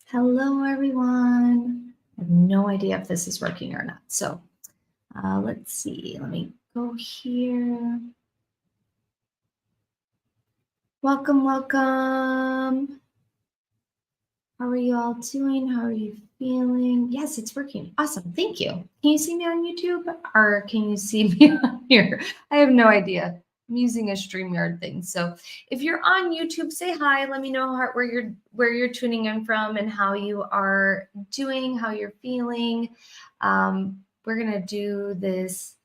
Hello, everyone. I have no idea if this is working or not. So let's see. Let me go here. Welcome, welcome. How are you all doing? How are you feeling? Yes, it's working. Awesome. Thank you. Can you see me on YouTube or can you see me on here? I have no idea. I'm using a StreamYard thing. So if you're on YouTube, say hi. Let me know where you're tuning in from and how you are doing, how you're feeling. We're gonna do this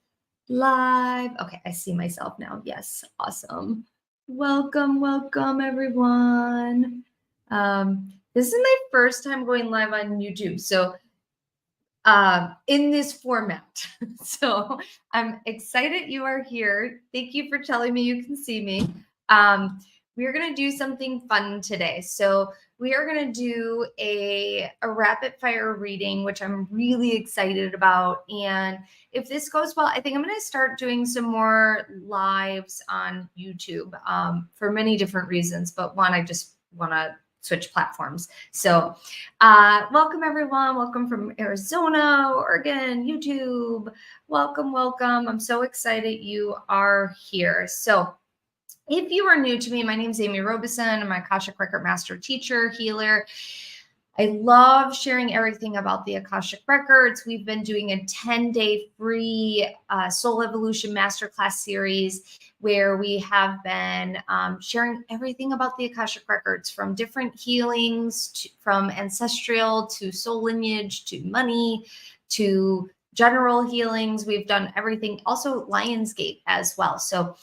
live. Okay, I see myself now. Yes, awesome. Welcome, welcome, everyone. This is my first time going live on YouTube. So in this format. So I'm excited you are here. Thank you for telling me you can see me. We're going to do something fun today. So we are going to do a rapid fire reading, which I'm really excited about. And if this goes well, I think I'm going to start doing some more lives on YouTube for many different reasons. But one, I just want to switch platforms. So welcome everyone. Welcome from Arizona, Oregon, YouTube. Welcome, welcome. I'm so excited you are here. So if you are new to me, my name is Amy Robeson. I'm an Akashic Record Master Teacher, Healer. I love sharing everything about the Akashic Records. We've been doing a 10-day free Soul Evolution Masterclass series where we have been sharing everything about the Akashic Records, from different healings, from ancestral to soul lineage to money to general healings. We've done everything, also Lionsgate as well. So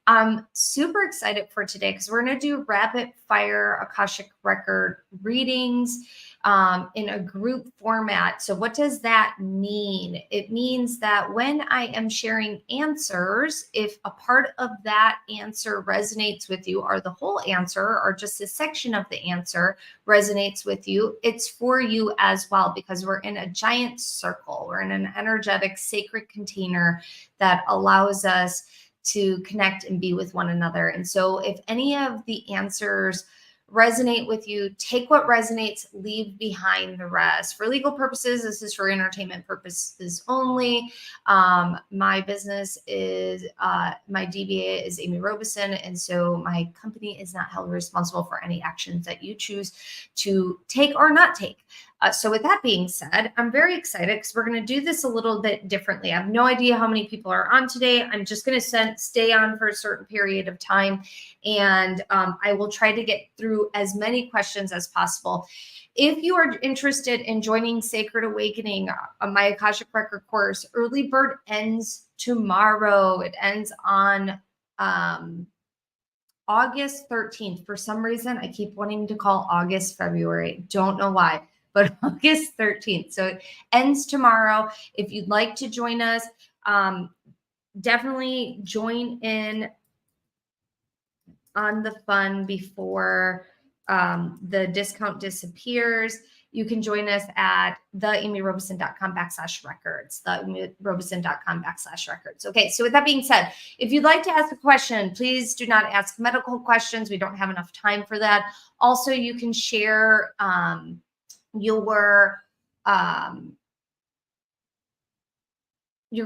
I'm super excited for today because we're going to do rapid fire Akashic Record readings in a group format. So what does that mean? It means that when I am sharing answers, if a part of that answer resonates with you, or the whole answer, or just a section of the answer resonates with you, it's for you as well, because we're in a giant circle. We're in an energetic sacred container that allows us to connect and be with one another. And so if any of the answers resonate with you, take what resonates, leave behind the rest. For legal purposes, this is for entertainment purposes only. My business is, my DBA is Amy Robeson. And so my company is not held responsible for any actions that you choose to take or not take. So with that being said, I'm very excited because we're going to do this a little bit differently. I have no idea how many people are on today. I'm just going to stay on for a certain period of time, and I will try to get through as many questions as possible. If you are interested in joining Sacred Awakening, my Akashic Record course, early bird ends tomorrow. It ends on August 13th. For some reason, I keep wanting to call August February. Don't know why, but August 13th. So it ends tomorrow. If you'd like to join us, definitely join in on the fun before the discount disappears. You can join us at theamyrobeson.com/records, theamyrobeson.com/records. Okay, so with that being said, if you'd like to ask a question, please do not ask medical questions. We don't have enough time for that. Also, you can share you're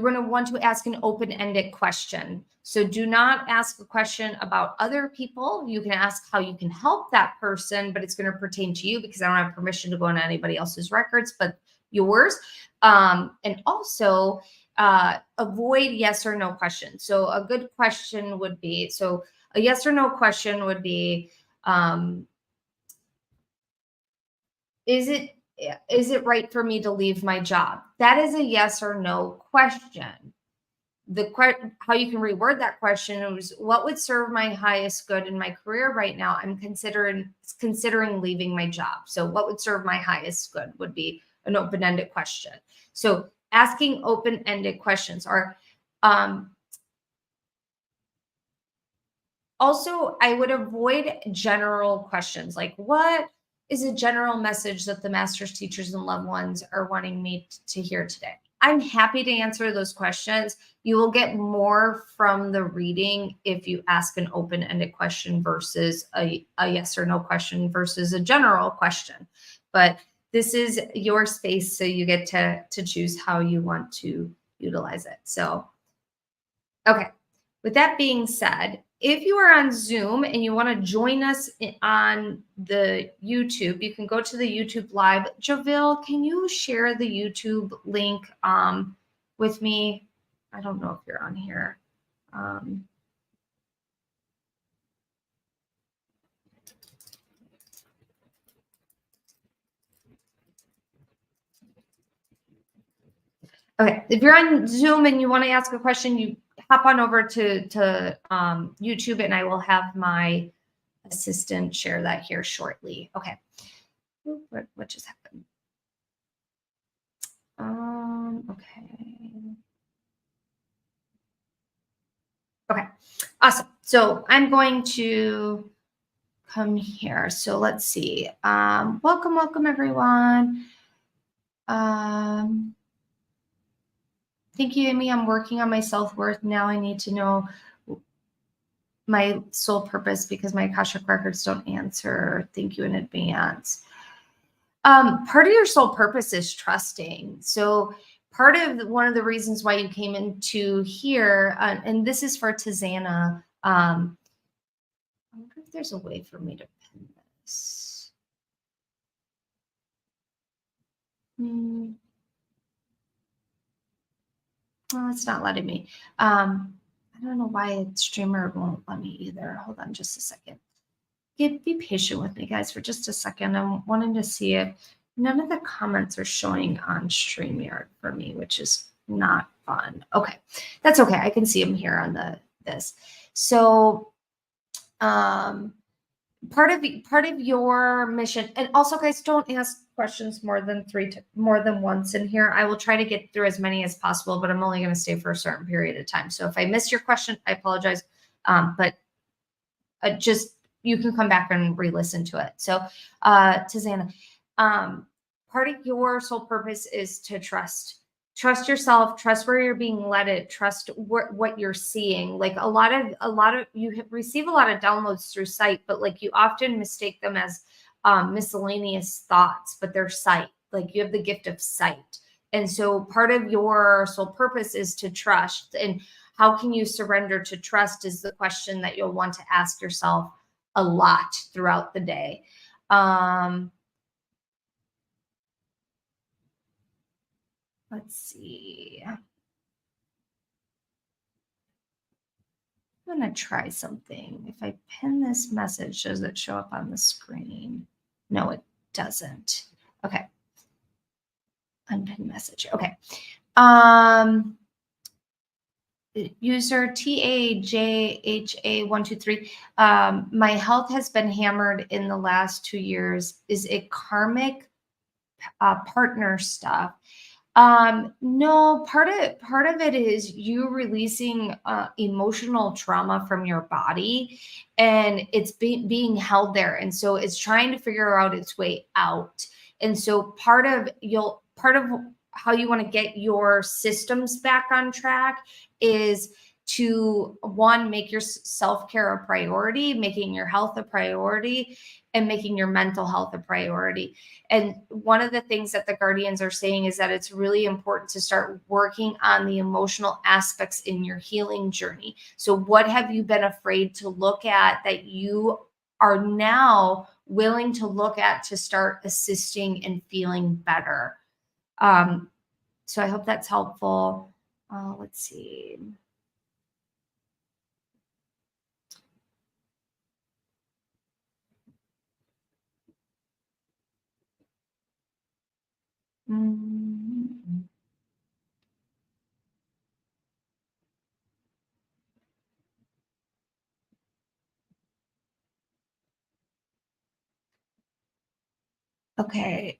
going to want to ask an open-ended question. So do not ask a question about other people. You can ask how you can help that person, but it's going to pertain to you because I don't have permission to go on anybody else's records but yours. And also avoid yes or no questions. So a good question would be, so a yes or no question would be, is it right for me to leave my job? That is a yes or no question. How you can reword that question is, what would serve my highest good in my career right now? I'm considering leaving my job. So what would serve my highest good would be an open-ended question. So asking open-ended questions are also, I would avoid general questions like, what is a general message that the masters, teachers, and loved ones are wanting me to hear today? I'm happy to answer those questions. You will get more from the reading if you ask an open-ended question versus a yes or no question versus a general question. but this is your space, so you get to choose how you want to utilize it. So, okay. With that being said, if you are on Zoom and you want to join us on the YouTube, you can go to the YouTube live. Javille, can you share the YouTube link with me? I don't know if you're on here. Okay, if you're on Zoom and you want to ask a question, you hop on over to YouTube, and I will have my assistant share that here shortly. Okay, what just happened? Okay. Okay, awesome. So I'm going to come here. So let's see. Welcome everyone. Thank you, Amy. I'm working on my self-worth. Now I need to know my soul purpose because my Akashic records don't answer. Thank you in advance. Part of your soul purpose is trusting. So one of the reasons why you came into here, and this is for Tizana. I wonder if there's a way for me to pin this. Well, it's not letting me. I don't know why Streamer won't let me either. Hold on just a second. Be patient with me, guys, for just a second. I'm wanting to see if none of the comments are showing on StreamYard for me, which is not fun. Okay, that's okay. I can see them here on this. So, part of your mission, and also, guys, don't ask questions more than once in here. I will try to get through as many as possible, but I'm only going to stay for a certain period of time. So if I miss your question, I apologize. But just you can come back and re-listen to it. So, Tizana, part of your soul purpose is to trust yourself, trust where you're being led, trust what you're seeing. Like a lot of you receive a lot of downloads through sight, but like you often mistake them as miscellaneous thoughts, but they're sight. Like you have the gift of sight. And so part of your soul purpose is to trust. And how can you surrender to trust is the question that you'll want to ask yourself a lot throughout the day. Let's see. I'm going to try something. If I pin this message, does it show up on the screen? No, it doesn't. Okay. Unpin message. Okay. User TAJHA123. My health has been hammered in the last 2 years. Is it karmic partner stuff? No, part of it is you releasing emotional trauma from your body, and it's being held there. And so it's trying to figure out its way out. And so part of how you want to get your systems back on track is to, one, make your self-care a priority, making your health a priority, and making your mental health a priority. And one of the things that the guardians are saying is that it's really important to start working on the emotional aspects in your healing journey. So what have you been afraid to look at that you are now willing to look at to start assisting and feeling better? So I hope that's helpful. Let's see. Okay.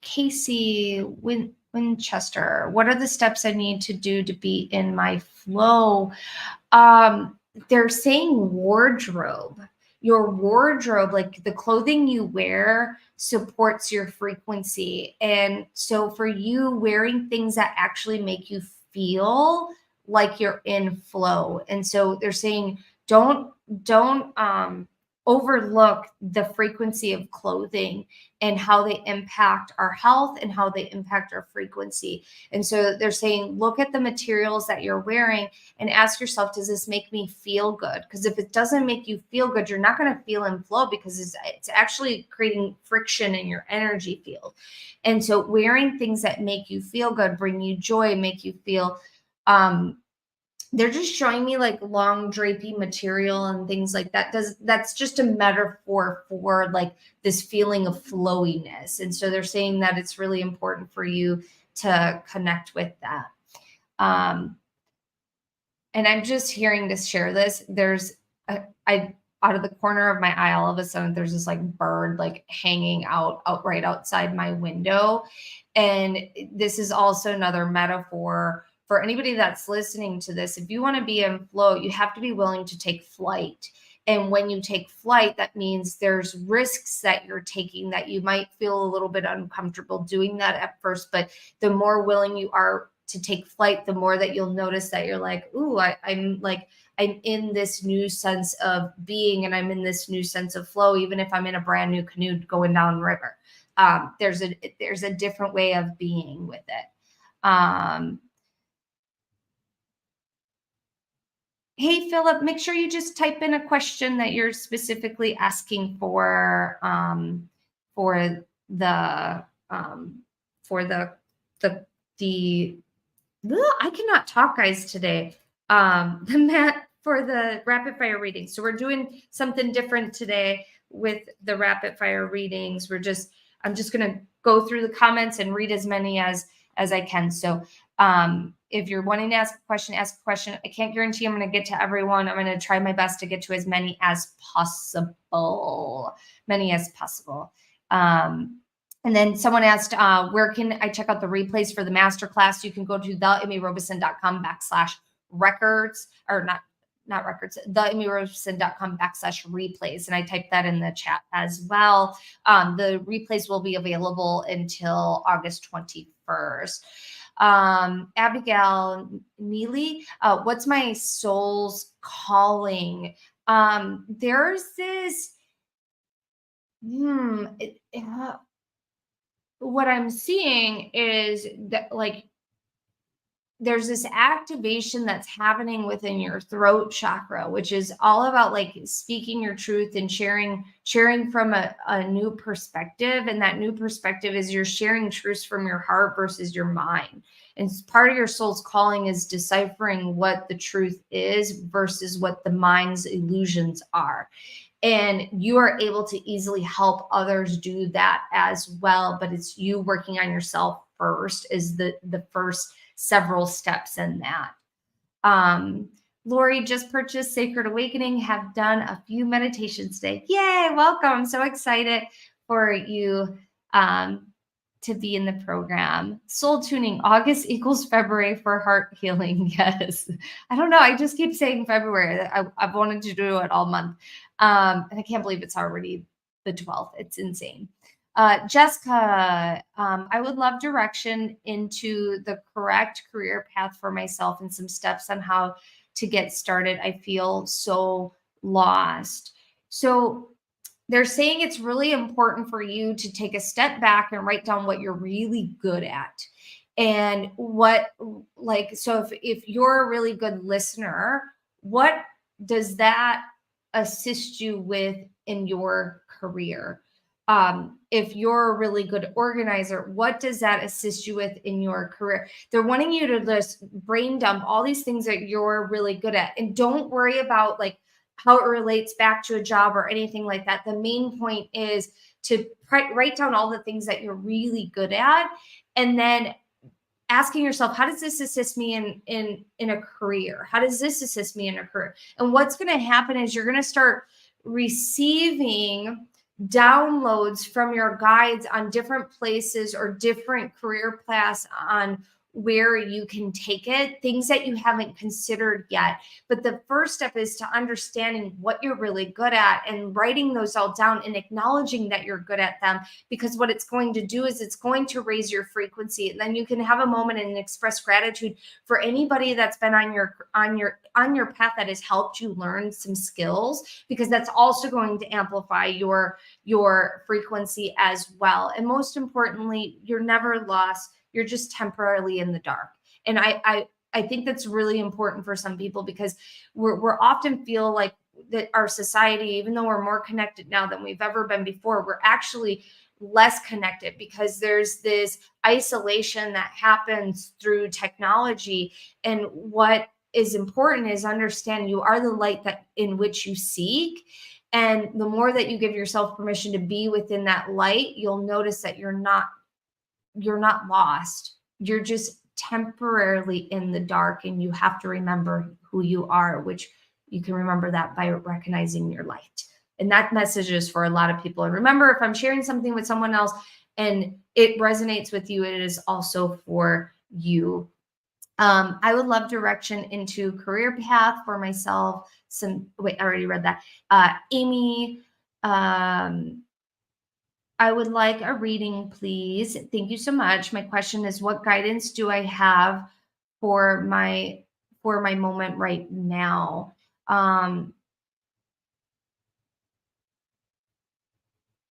Casey Winchester, what are the steps I need to do to be in my flow? They're saying wardrobe. Your wardrobe, like the clothing you wear, supports your frequency. And so for you, wearing things that actually make you feel like you're in flow. And so they're saying, don't overlook the frequency of clothing and how they impact our health and how they impact our frequency. And so they're saying, look at the materials that you're wearing and ask yourself, does this make me feel good? Because if it doesn't make you feel good, you're not going to feel in flow, because it's actually creating friction in your energy field. And so wearing things that make you feel good, bring you joy, make you feel, they're just showing me like long drapey material and things like that. That's just a metaphor for like this feeling of flowiness. And so they're saying that it's really important for you to connect with that. And I'm just hearing to share this. I out of the corner of my eye, all of a sudden there's this like bird like hanging out right outside my window. And this is also another metaphor for anybody that's listening to this. If you want to be in flow, you have to be willing to take flight. And when you take flight, that means there's risks that you're taking that you might feel a little bit uncomfortable doing that at first. But the more willing you are to take flight, the more that you'll notice that you're like, ooh, I'm in this new sense of being, and I'm in this new sense of flow, even if I'm in a brand new canoe going down river. There's a different way of being with it. Hey, Philip, make sure you just type in a question that you're specifically asking for the I cannot talk, guys, today. The mat for the rapid fire readings. So we're doing something different today with the rapid fire readings. I'm just going to go through the comments and read as many as I can. So if you're wanting to ask a question, ask a question. I can't guarantee I'm going to get to everyone. I'm going to try my best to get to as many as possible. And then someone asked, where can I check out the replays for the masterclass? You can go to theamyrobeson.com/records, or not records, theamyrobeson.com/replays. And I typed that in the chat as well. The replays will be available until August 21st. Abigail Neely, what's my soul's calling? There's this, what I'm seeing is that like there's this activation that's happening within your throat chakra, which is all about like speaking your truth and sharing from a new perspective. And that new perspective is you're sharing truths from your heart versus your mind. And part of your soul's calling is deciphering what the truth is versus what the mind's illusions are. And you are able to easily help others do that as well. But it's you working on yourself first is the first several steps in that. Lori just purchased Sacred Awakening, have done a few meditations today. Yay, welcome. I'm so excited for you to be in the program. Soul tuning, August equals February for heart healing. Yes. I don't know. I just keep saying February. I've wanted to do it all month. And I can't believe it's already the 12th. It's insane. Jessica, I would love direction into the correct career path for myself and some steps on how to get started. I feel so lost. So they're saying it's really important for you to take a step back and write down what you're really good at. And so if you're a really good listener, what does that assist you with in your career? If you're a really good organizer, what does that assist you with in your career? They're wanting you to just brain dump all these things that you're really good at. And don't worry about like how it relates back to a job or anything like that. The main point is to write down all the things that you're really good at, and then asking yourself, how does this assist me in a career? How does this assist me in a career? And what's going to happen is you're going to start receiving downloads from your guides on different places or different career paths on where you can take it, things that you haven't considered yet. But the first step is to understanding what you're really good at and writing those all down and acknowledging that you're good at them, because what it's going to do is it's going to raise your frequency. And then you can have a moment and express gratitude for anybody that's been on your path that has helped you learn some skills, because that's also going to amplify your frequency as well. And most importantly, you're never lost. You're just temporarily in the dark. And I think that's really important for some people, because we're often feel like that our society, even though we're more connected now than we've ever been before, we're actually less connected, because there's this isolation that happens through technology. And what is important is understand you are the light that in which you seek. And the more that you give yourself permission to be within that light, you'll notice that you're not lost. You're just temporarily in the dark, and you have to remember who you are, which you can remember that by recognizing your light. And that message is for a lot of people. And remember, if I'm sharing something with someone else and it resonates with you, it is also for you. I would love direction into career path for myself. I already read that. Amy, I would like a reading, please. Thank you so much. My question is, what guidance do I have for my moment right now?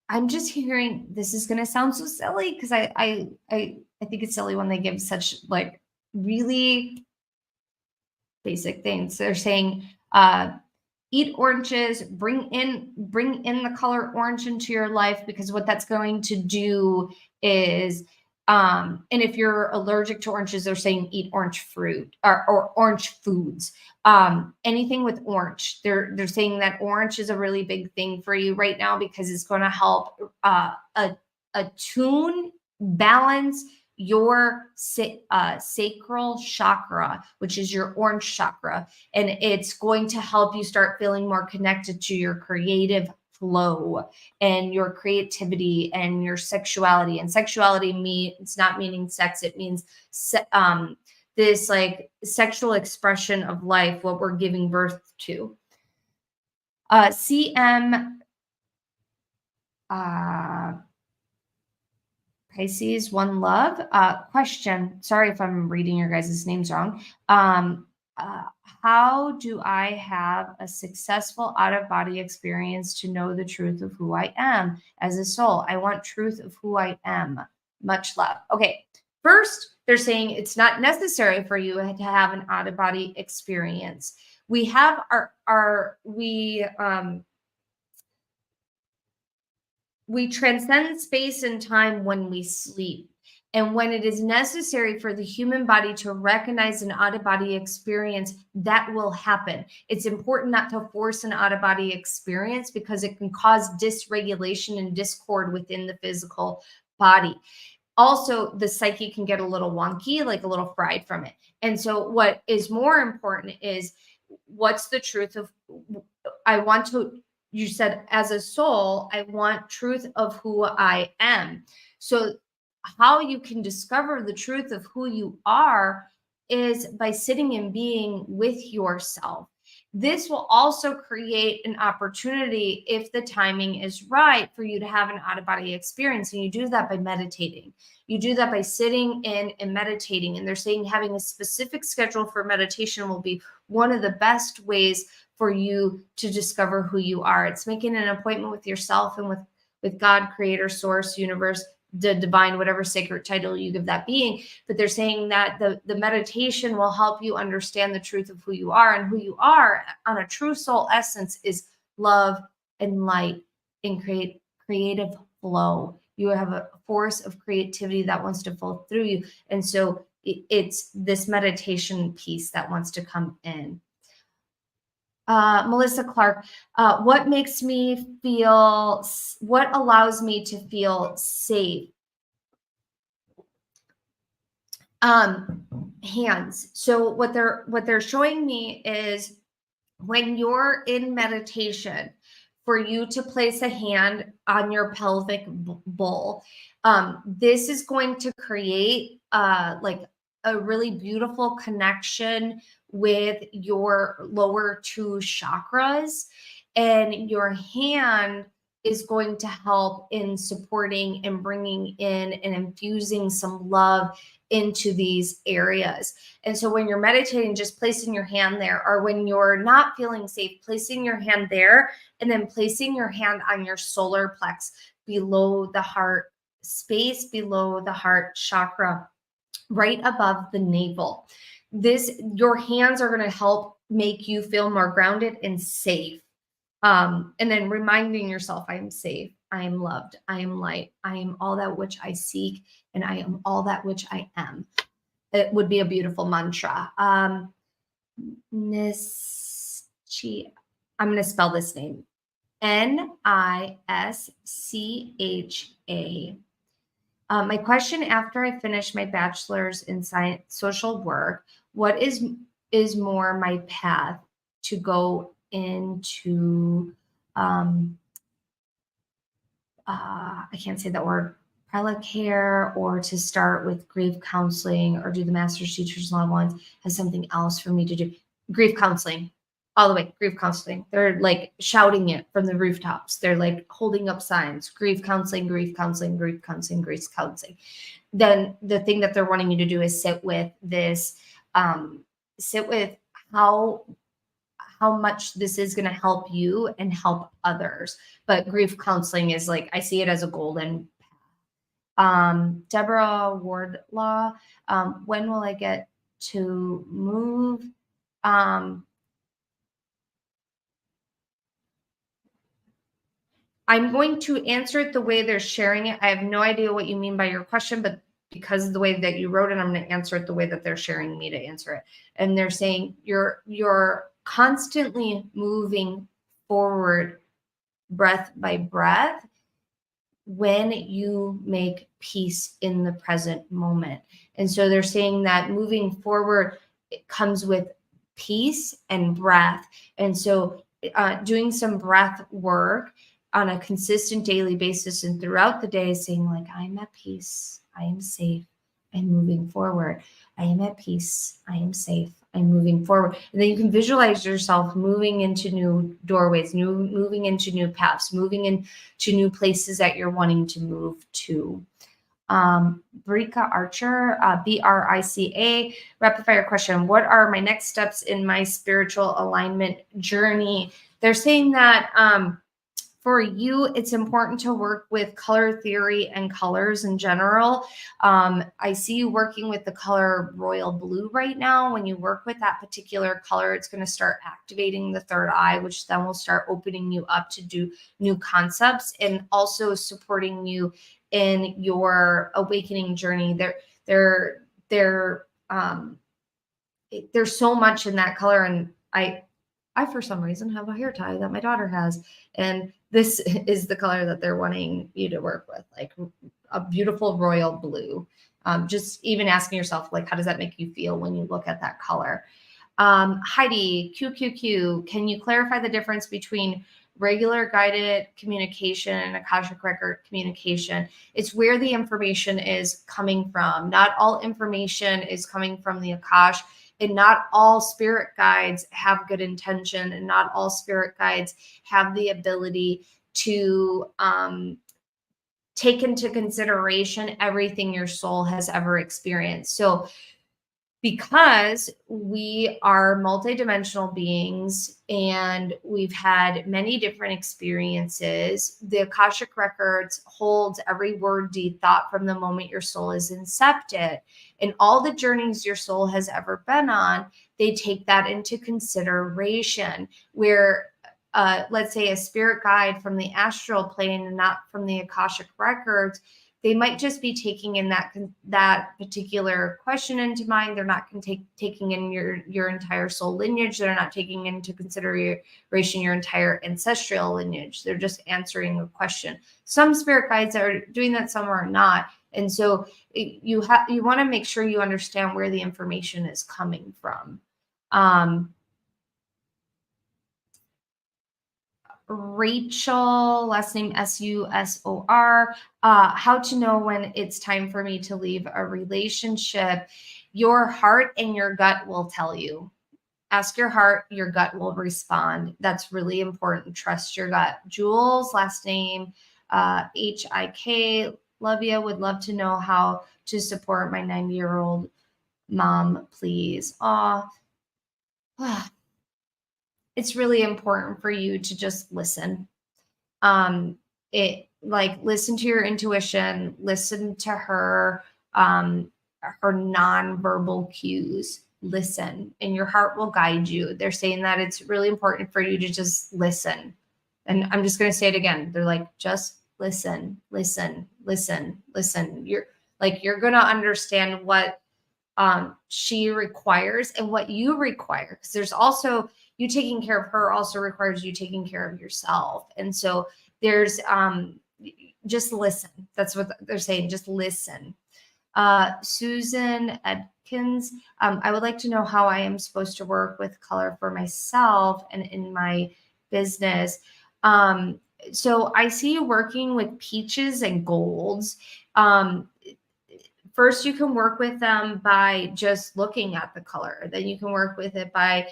I'm just hearing, this is going to sound so silly, because I think it's silly when they give such like really basic things. They're saying, eat oranges, bring in the color orange into your life, because what that's going to do is, and if you're allergic to oranges, they're saying eat orange fruit or orange foods. Anything with orange, they're saying that orange is a really big thing for you right now, because it's going to help attune, balance your sacral chakra, which is your orange chakra. And it's going to help you start feeling more connected to your creative flow and your creativity and your sexuality. And sexuality means not meaning sex, it means this like sexual expression of life, what we're giving birth to. CM Pisces, one love. Question. Sorry if I'm reading your guys' names wrong. How do I have a successful out-of-body experience to know the truth of who I am as a soul? I want truth of who I am. Much love. Okay. First, they're saying it's not necessary for you to have an out-of-body experience. We have we transcend space and time when we sleep. And when it is necessary for the human body to recognize an out-of-body experience, that will happen. It's important not to force an out-of-body experience, because it can cause dysregulation and discord within the physical body. Also, the psyche can get a little wonky, like a little fried from it. And so what is more important is, what's the truth of, you said as a soul, I want truth of who I am. So how you can discover the truth of who you are is by sitting and being with yourself. This will also create an opportunity, if the timing is right, for you to have an out-of-body experience. And you do that by meditating. You do that by sitting in and meditating. And they're saying having a specific schedule for meditation will be one of the best ways for you to discover who you are. It's making an appointment with yourself and with God, creator, source, universe, the divine, whatever sacred title you give that being. But they're saying that the meditation will help you understand the truth of who you are. And who you are on a true soul essence is love and light and creative flow. You have a force of creativity that wants to flow through you. And so it's this meditation piece that wants to come in. Melissa Clark, what allows me to feel safe? Hands. So what they're showing me is, when you're in meditation, for you to place a hand on your pelvic bowl, this is going to create like a really beautiful connection with your lower two chakras, and your hand is going to help in supporting and bringing in and infusing some love into these areas. And so when you're meditating, just placing your hand there, or when you're not feeling safe, placing your hand there, and then placing your hand on your solar plex below the heart space, below the heart chakra, right above the navel. Your hands are going to help make you feel more grounded and safe. And then reminding yourself, I am safe, I am loved, I am light, I am all that which I seek, and I am all that which I am. It would be a beautiful mantra. Nischa, I'm going to spell this name. Nischa. My question: after I finish my bachelor's in science social work, what is more my path to go into I can't say that word, care, or to start with grief counseling, or do the master's teachers and loved ones have something else for me to do? Grief counseling, all the way. Grief counseling. They're like shouting it from the rooftops. They're like holding up signs: grief counseling, grief counseling, grief counseling, grief counseling. Then the thing that they're wanting you to do is sit with this, sit with how much this is going to help you and help others. But grief counseling is like, I see it as a golden path. Deborah Wardlaw, when will I get to move? I'm going to answer it the way they're sharing it. I have no idea what you mean by your question, but because of the way that you wrote it, I'm going to answer it the way that they're sharing me to answer it. And they're saying you're constantly moving forward, breath by breath, when you make peace in the present moment. And so they're saying that moving forward, it comes with peace and breath. And so doing some breath work on a consistent daily basis and throughout the day, saying like, I'm at peace, I am safe, I'm moving forward. I am at peace, I am safe, I'm moving forward. And then you can visualize yourself moving into new doorways, moving into new paths, moving into new places that you're wanting to move to. Brika Archer, Brica, rapid fire question: what are my next steps in my spiritual alignment journey? They're saying that for you, it's important to work with color theory and colors in general. I see you working with the color royal blue right now. When you work with that particular color, it's going to start activating the third eye, which then will start opening you up to do new concepts and also supporting you in your awakening journey. There's so much in that color, and I for some reason have a hair tie that my daughter has, and this is the color that they're wanting you to work with, like a beautiful royal blue. Just even asking yourself, like, how does that make you feel when you look at that color? Heidi QQQ, can you clarify the difference between regular guided communication and Akashic record communication? It's where the information is coming from. Not all information is coming from the Akash, and not all spirit guides have good intention, and not all spirit guides have the ability to take into consideration everything your soul has ever experienced. So because we are multidimensional beings and we've had many different experiences, the Akashic Records holds every word, deed, thought from the moment your soul is incepted. And all the journeys your soul has ever been on, they take that into consideration. Where, let's say, a spirit guide from the astral plane and not from the Akashic Records, they might just be taking in that particular question into mind. They're not taking in your entire soul lineage. They're not taking into consideration your entire ancestral lineage. They're just answering a question. Some spirit guides are doing that, some are not. And so you want to make sure you understand where the information is coming from. Rachel, last name Susor, how to know when it's time for me to leave a relationship. Your heart and your gut will tell you. Ask your heart, your gut will respond. That's really important. Trust your gut. Jules, last name Hik. Love you. Would love to know how to support my 90-year-old mom, please. It's really important for you to just listen. Listen to your intuition, listen to her nonverbal cues, listen, and your heart will guide you. They're saying that it's really important for you to just listen. And I'm just going to say it again. They're like, just listen, listen, listen, listen. You're going to understand what she requires and what you require. Because there's also, you taking care of her also requires you taking care of yourself. And so there's just listen. That's what they're saying. Just listen. Susan Adkins, I would like to know how I am supposed to work with color for myself and in my business. So I see you working with peaches and golds. First, you can work with them by just looking at the color. Then you can work with it by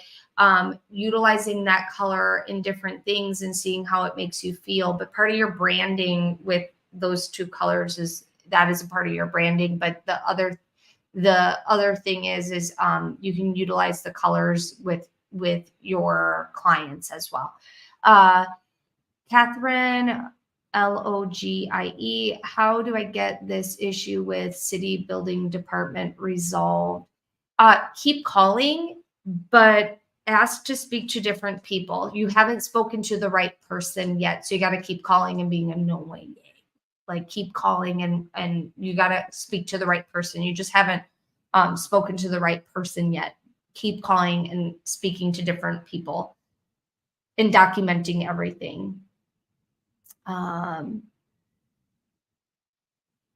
utilizing that color in different things and seeing how it makes you feel. But part of your branding with those two colors is a part of your branding. But the other thing is you can utilize the colors with your clients as well. Catherine Logie, how do I get this issue with city building department resolved? Keep calling, but ask to speak to different people. You haven't spoken to the right person yet, so you got to keep calling and being annoying. Like keep calling and you got to speak to the right person. You just haven't spoken to the right person yet. Keep calling and speaking to different people and documenting everything. All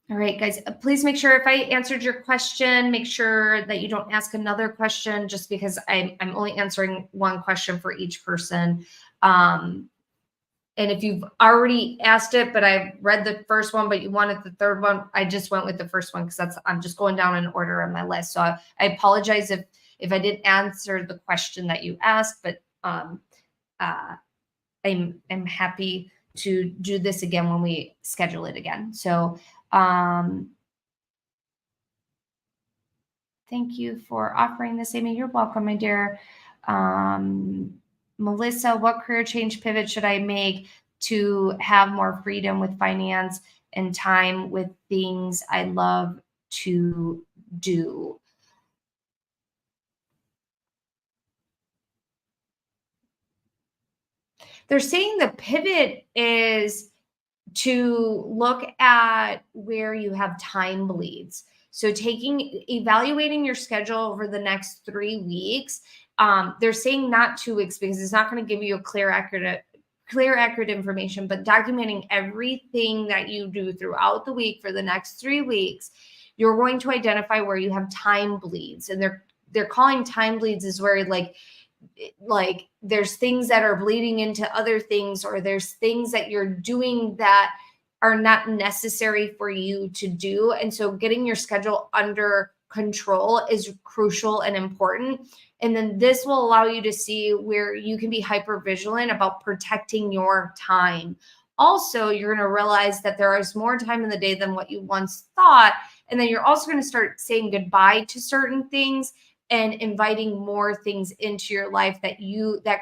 right, guys, please make sure if I answered your question, make sure that you don't ask another question just because I'm only answering one question for each person. And if you've already asked it, but I've read the first one, but you wanted the third one, I just went with the first one because I'm just going down in order on my list. So I apologize if I didn't answer the question that you asked, but I'm happy to do this again when we schedule it again. So thank you for offering this, Amy. You're welcome, my dear. Melissa, what career change pivot should I make to have more freedom with finance and time with things I love to do? They're saying the pivot is to look at where you have time bleeds. So evaluating your schedule over the next 3 weeks. They're saying not 2 weeks because it's not going to give you a clear, accurate information, but documenting everything that you do throughout the week for the next 3 weeks, you're going to identify where you have time bleeds. And they're calling time bleeds is where like there's things that are bleeding into other things, or there's things that you're doing that are not necessary for you to do. And so getting your schedule under control is crucial and important. And then this will allow you to see where you can be hyper vigilant about protecting your time. Also, you're going to realize that there is more time in the day than what you once thought. And then you're also going to start saying goodbye to certain things and inviting more things into your life that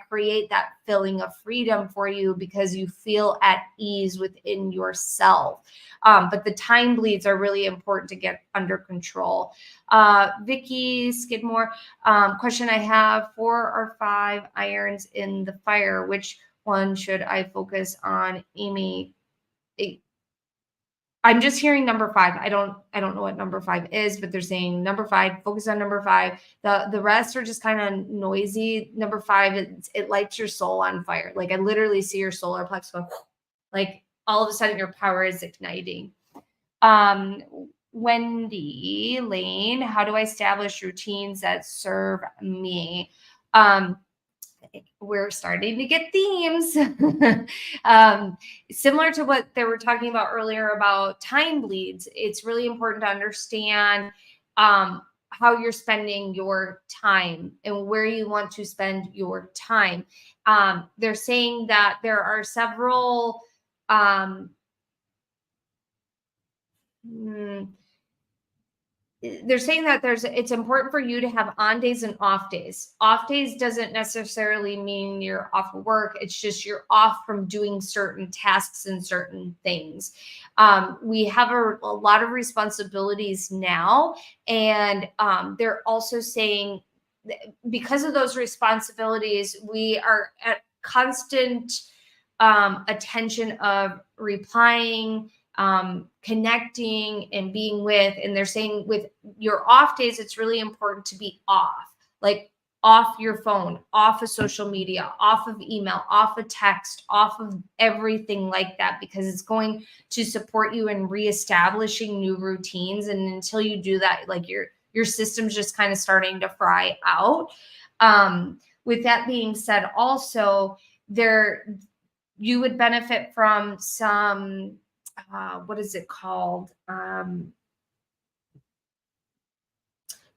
create that feeling of freedom for you because you feel at ease within yourself. But the time bleeds are really important to get under control. Vicky Skidmore, question I have: 4 or 5 irons in the fire. Which one should I focus on, Amy? I'm just hearing number 5. I don't know what number 5 is, but they're saying number 5, focus on number 5. The rest are just kind of noisy. Number 5, it lights your soul on fire. Like I literally see your solar plex go, like all of a sudden your power is igniting. Wendy Lane, how do I establish routines that serve me? We're starting to get themes. Similar to what they were talking about earlier about time bleeds, it's really important to understand how you're spending your time and where you want to spend your time. They're saying that there are several um, hmm, they're saying that it's important for you to have on days and off days. Off days doesn't necessarily mean you're off of work. It's just you're off from doing certain tasks and certain things. We have a lot of responsibilities now, and they're also saying because of those responsibilities, we are at constant attention of replying, connecting and being with. And they're saying with your off days, it's really important to be off, like off your phone, off of social media, off of email, off of text, off of everything like that, because it's going to support you in reestablishing new routines. And until you do that, like your system's just kind of starting to fry out. With that being said, also there you would benefit from some what is it called?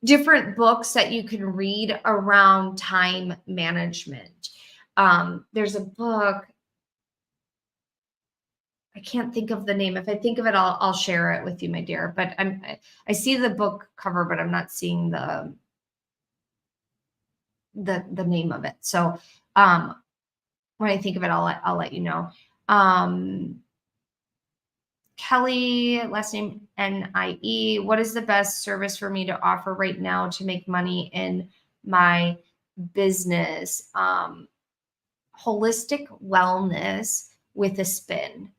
Different books that you can read around time management. There's a book, I can't think of the name. If I think of it, I'll share it with you, my dear. But I see the book cover, but I'm not seeing the name of it. So when I think of it, I'll let you know. Kelly, last name NIE. What is the best service for me to offer right now to make money in my business? Holistic wellness with a spin.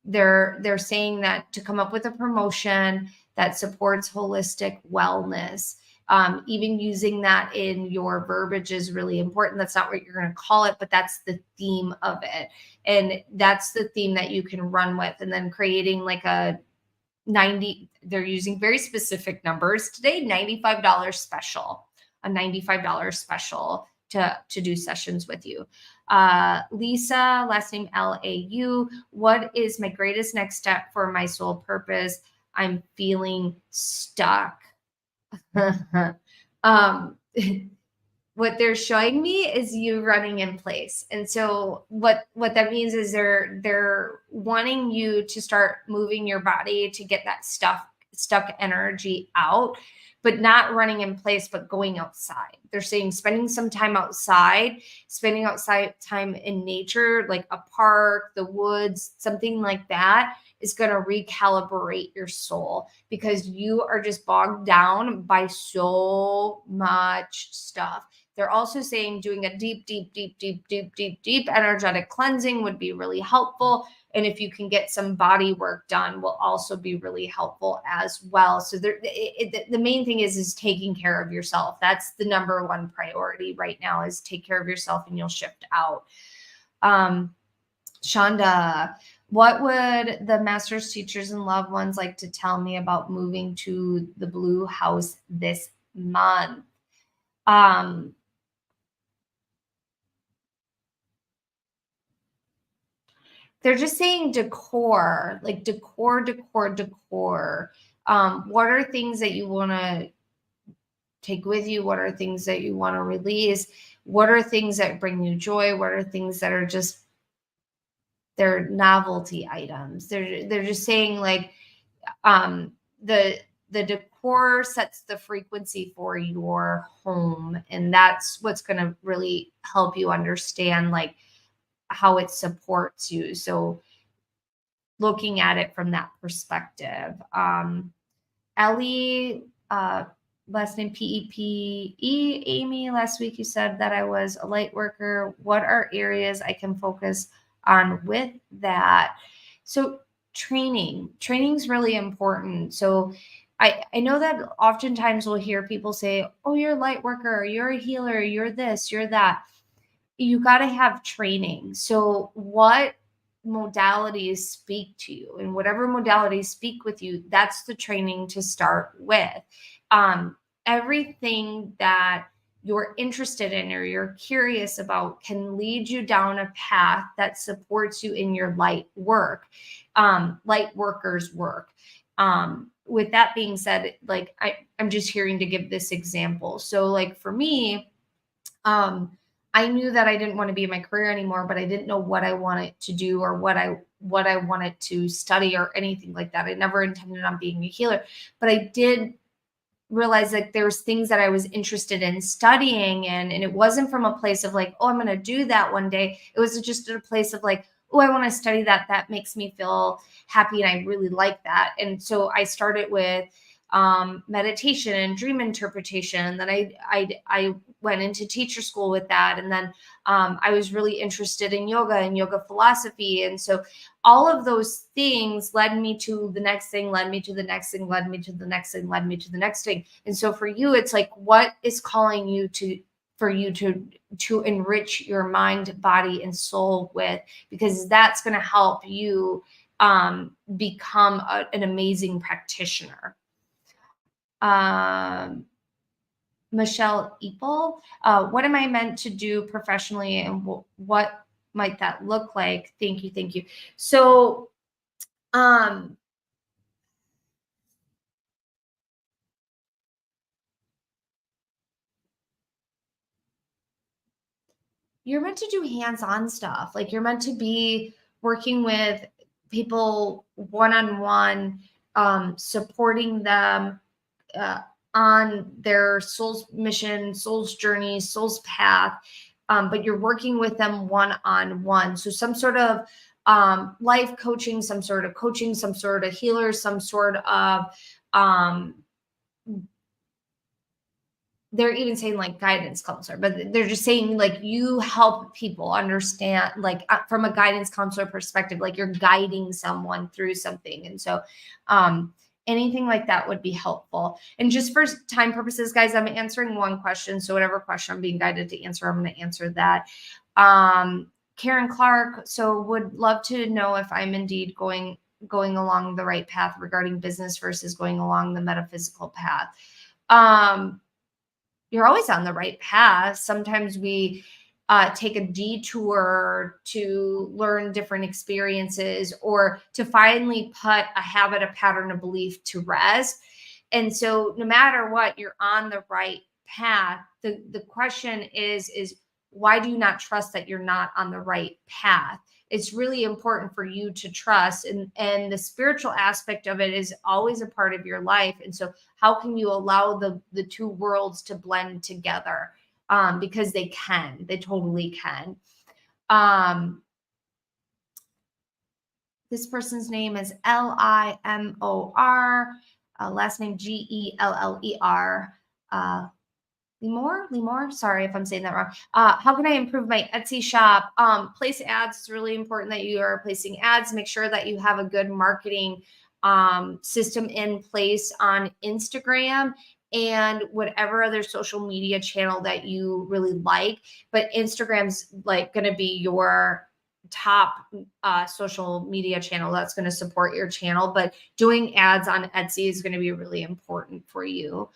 They're saying that to come up with a promotion that supports holistic wellness. Even using that in your verbiage is really important. That's not what you're going to call it, but that's the theme of it. And that's the theme that you can run with. And then creating like a 90, they're using very specific numbers today, $95 special, a $95 special to do sessions with you. Lisa, last name LAU. What is my greatest next step for my soul purpose? I'm feeling stuck. What they're showing me is you running in place. And so what that means is they're wanting you to start moving your body to get that stuck energy out, but not running in place, but going outside. They're saying spending some time outside, spending outside time in nature, like a park, the woods, something like that, is going to recalibrate your soul, because you are just bogged down by so much stuff. They're also saying doing a deep energetic cleansing would be really helpful. And if you can get some body work done, will also be really helpful as well. So the main thing is taking care of yourself. That's the number one priority right now, is take care of yourself and you'll shift out. Shonda, what would the masters, teachers, and loved ones like to tell me about moving to the blue house this month? They're just saying decor, like decor. What are things that you want to take with you? What are things that you want to release? What are things that bring you joy? What are things that are just, they're novelty items? They're just saying like the decor sets the frequency for your home, and that's what's going to really help you understand like how it supports you. So looking at it from that perspective. Ellie, last name PEPE, Amy, last week you said that I was a light worker. What are areas I can focus on with that? So training's really important. So I know that oftentimes we'll hear people say, oh, you're a light worker, you're a healer, you're this, you're that. You got to have training. So what modalities speak to you, and whatever modalities speak with you, that's the training to start with. Everything that you're interested in or you're curious about can lead you down a path that supports you in your light work, light workers work. with that being said, like I'm just hearing to give this example. So like for me, I knew that I didn't want to be in my career anymore, but I didn't know what I wanted to do or what I wanted to study or anything like that. I never intended on being a healer, but I did realize that there's things that I was interested in studying and it wasn't from a place of like, oh, I'm going to do that one day. It was just a place of like, oh, I want to study that. That makes me feel happy and I really like that. And so I started with meditation and dream interpretation. Then I went into teacher school with that, and then I was really interested in yoga and yoga philosophy. And so all of those things led me to the next thing, led me to the next thing, led me to the next thing, led me to the next thing. And so for you, it's like, what is calling you to for you to enrich your mind, body, and soul with, because that's going to help you become an amazing practitioner. Michelle Eaple, what am I meant to do professionally and what might that look like? Thank you. Thank you. So, you're meant to do hands-on stuff. Like you're meant to be working with people one-on-one, supporting them on their soul's mission, soul's journey, soul's path. But you're working with them one-on-one. So some sort of life coaching, some sort of coaching, some sort of healer, some sort of they're even saying like guidance counselor, but they're just saying like you help people understand, like from a guidance counselor perspective, like you're guiding someone through something. And so anything like that would be helpful. And just for time purposes, guys, I'm answering one question. So whatever question I'm being guided to answer, I'm going to answer that. Karen Clark, so would love to know if I'm indeed going along the right path regarding business versus going along the metaphysical path. You're always on the right path. Sometimes we take a detour to learn different experiences or to finally put a habit, a pattern, a belief to rest. And so no matter what, you're on the right path. The question is why do you not trust that you're not on the right path? It's really important for you to trust, and the spiritual aspect of it is always a part of your life. And so how can you allow the two worlds to blend together? Because they totally can. This person's name is Limor, last name Geller. Limor. Sorry if I'm saying that wrong. How can I improve my Etsy shop? Place ads. It's really important that you are placing ads. Make sure that you have a good marketing system in place on Instagram and whatever other social media channel that you really like. But Instagram's like going to be your top social media channel that's going to support your channel. But doing ads on Etsy is going to be really important for you.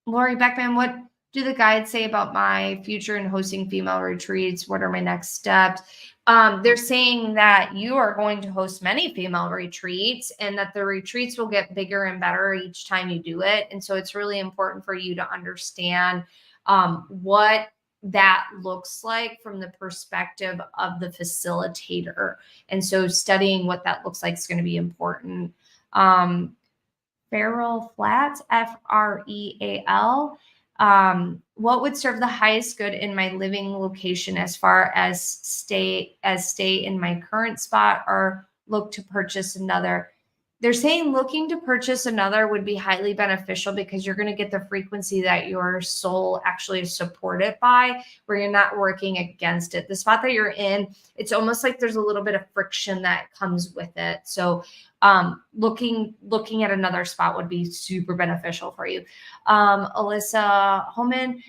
Lori Beckman, what do the guides say about my future in hosting female retreats? What are my next steps? They're saying that you are going to host many female retreats and that the retreats will get bigger and better each time you do it. And so it's really important for you to understand what that looks like from the perspective of the facilitator. And so studying what that looks like is going to be important. Feral Flats, Freal. What would serve the highest good in my living location as far as stay in my current spot or look to purchase another? They're saying looking to purchase another would be highly beneficial because you're going to get the frequency that your soul actually is supported by, where you're not working against it. The spot that you're in, it's almost like there's a little bit of friction that comes with it. So looking at another spot would be super beneficial for you. Alyssa Holman,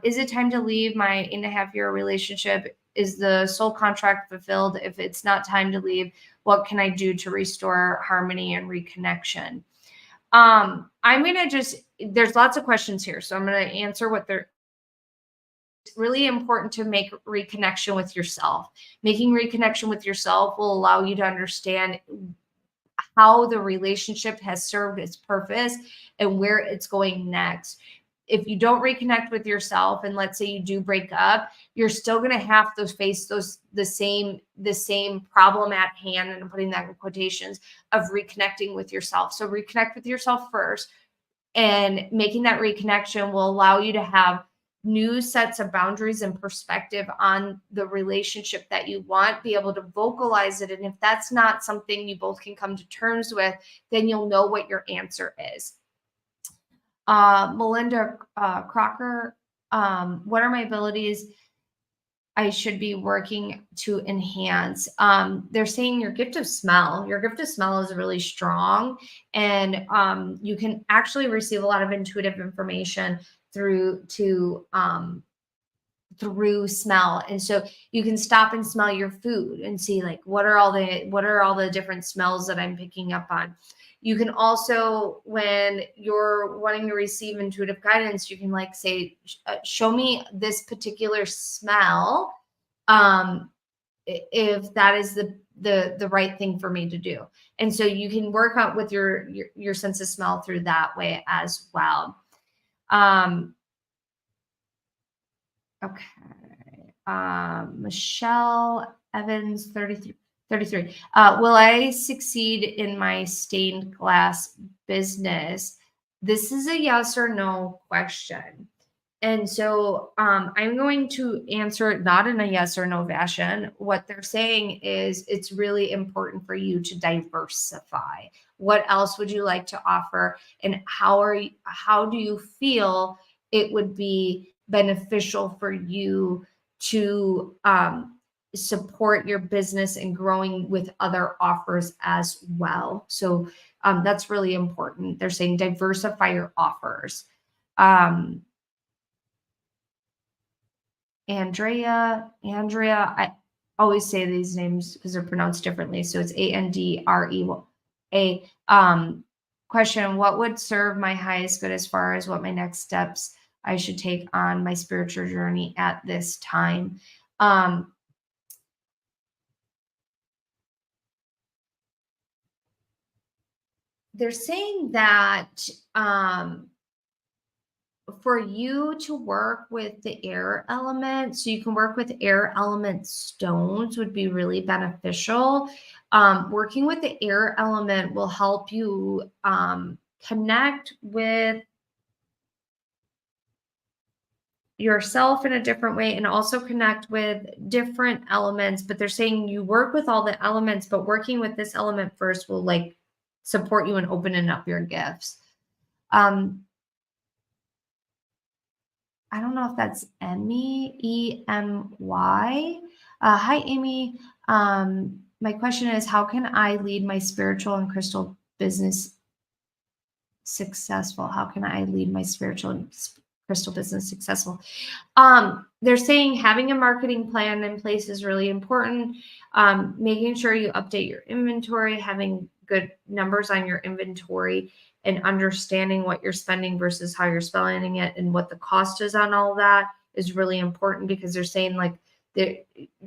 is it time to leave my 8.5-year relationship? Is the soul contract fulfilled? If it's not time to leave, what can I do to restore harmony and reconnection? I'm going to just there's lots of questions here, so I'm going to answer what they're. It's really important to make reconnection with yourself. Making reconnection with yourself will allow you to understand how the relationship has served its purpose and where it's going next. If you don't reconnect with yourself, and let's say you do break up, you're still going to have to face the same problem at hand, and I'm putting that in quotations, of reconnecting with yourself. So reconnect with yourself first, and making that reconnection will allow you to have new sets of boundaries and perspective on the relationship that you want, be able to vocalize it. And if that's not something you both can come to terms with, then you'll know what your answer is. Melinda Crocker, what are my abilities I should be working to enhance? They're saying your gift of smell. Your gift of smell is really strong, and you can actually receive a lot of intuitive information through smell. And so you can stop and smell your food and see, like, what are all the different smells that I'm picking up on. You can also, when you're wanting to receive intuitive guidance, you can like say, show me this particular smell, if that is the right thing for me to do. And so you can work out with your sense of smell through that way as well. Okay. Michelle Evans, 33. Will I succeed in my stained glass business? This is a yes or no question. And so I'm going to answer it not in a yes or no fashion. What they're saying is it's really important for you to diversify. What else would you like to offer? And how do you feel it would be beneficial for you to support your business and growing with other offers as well? So that's really important. They're saying diversify your offers. Andrea, I always say these names because they're pronounced differently. So it's Andrea. Question, what would serve my highest good as far as what my next steps I should take on my spiritual journey at this time? They're saying that for you to work with the air element, so you can work with air element stones, would be really beneficial. Working with the air element will help you connect with yourself in a different way, and also connect with different elements. But they're saying you work with all the elements, but working with this element first will like support you in opening up your gifts. I don't know if that's Emmy, E-M-Y. Hi, Amy. My question is, how can I lead my spiritual and crystal business successful? How can I lead my spiritual and crystal business successful? They're saying having a marketing plan in place is really important. Making sure you update your inventory, having good numbers on your inventory, and understanding what you're spending versus how you're spending it and what the cost is on all that is really important, because they're saying like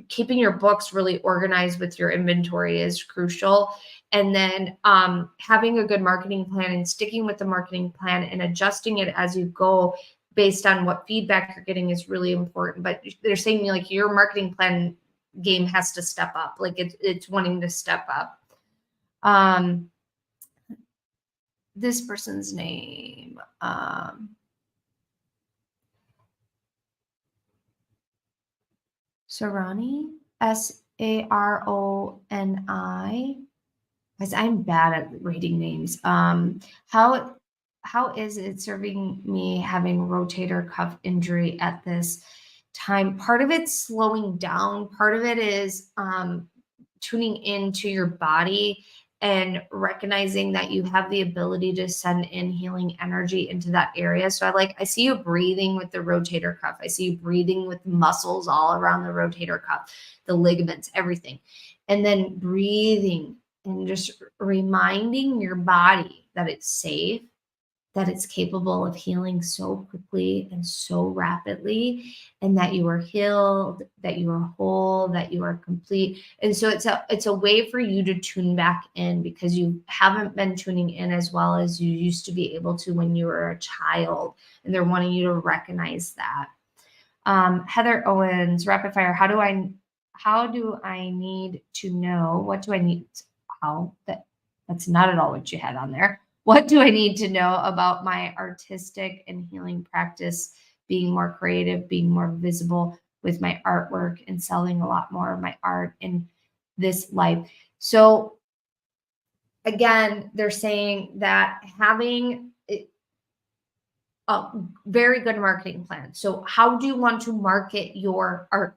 keeping your books really organized with your inventory is crucial. And then having a good marketing plan and sticking with the marketing plan and adjusting it as you go based on what feedback you're getting is really important. But they're saying like your marketing plan game has to step up. Like it's wanting to step up. This person's name, Sarani, Saroni. Guys, I'm bad at reading names. How is it serving me having rotator cuff injury at this time? Part of it's slowing down. Part of it is tuning into your body and recognizing that you have the ability to send in healing energy into that area. So I see you breathing with the rotator cuff. I see you breathing with muscles all around the rotator cuff, the ligaments, everything. And then breathing and just reminding your body that it's safe, that it's capable of healing so quickly and so rapidly, and that you are healed, that you are whole, that you are complete. And so it's a way for you to tune back in, because you haven't been tuning in as well as you used to be able to when you were a child, and they're wanting you to recognize that. Heather Owens, rapid fire. How do I need to know? What do I need? That's not at all what you had on there. What do I need to know about my artistic and healing practice, being more creative, being more visible with my artwork, and selling a lot more of my art in this life? So again, they're saying that having a very good marketing plan. So how do you want to market your artwork?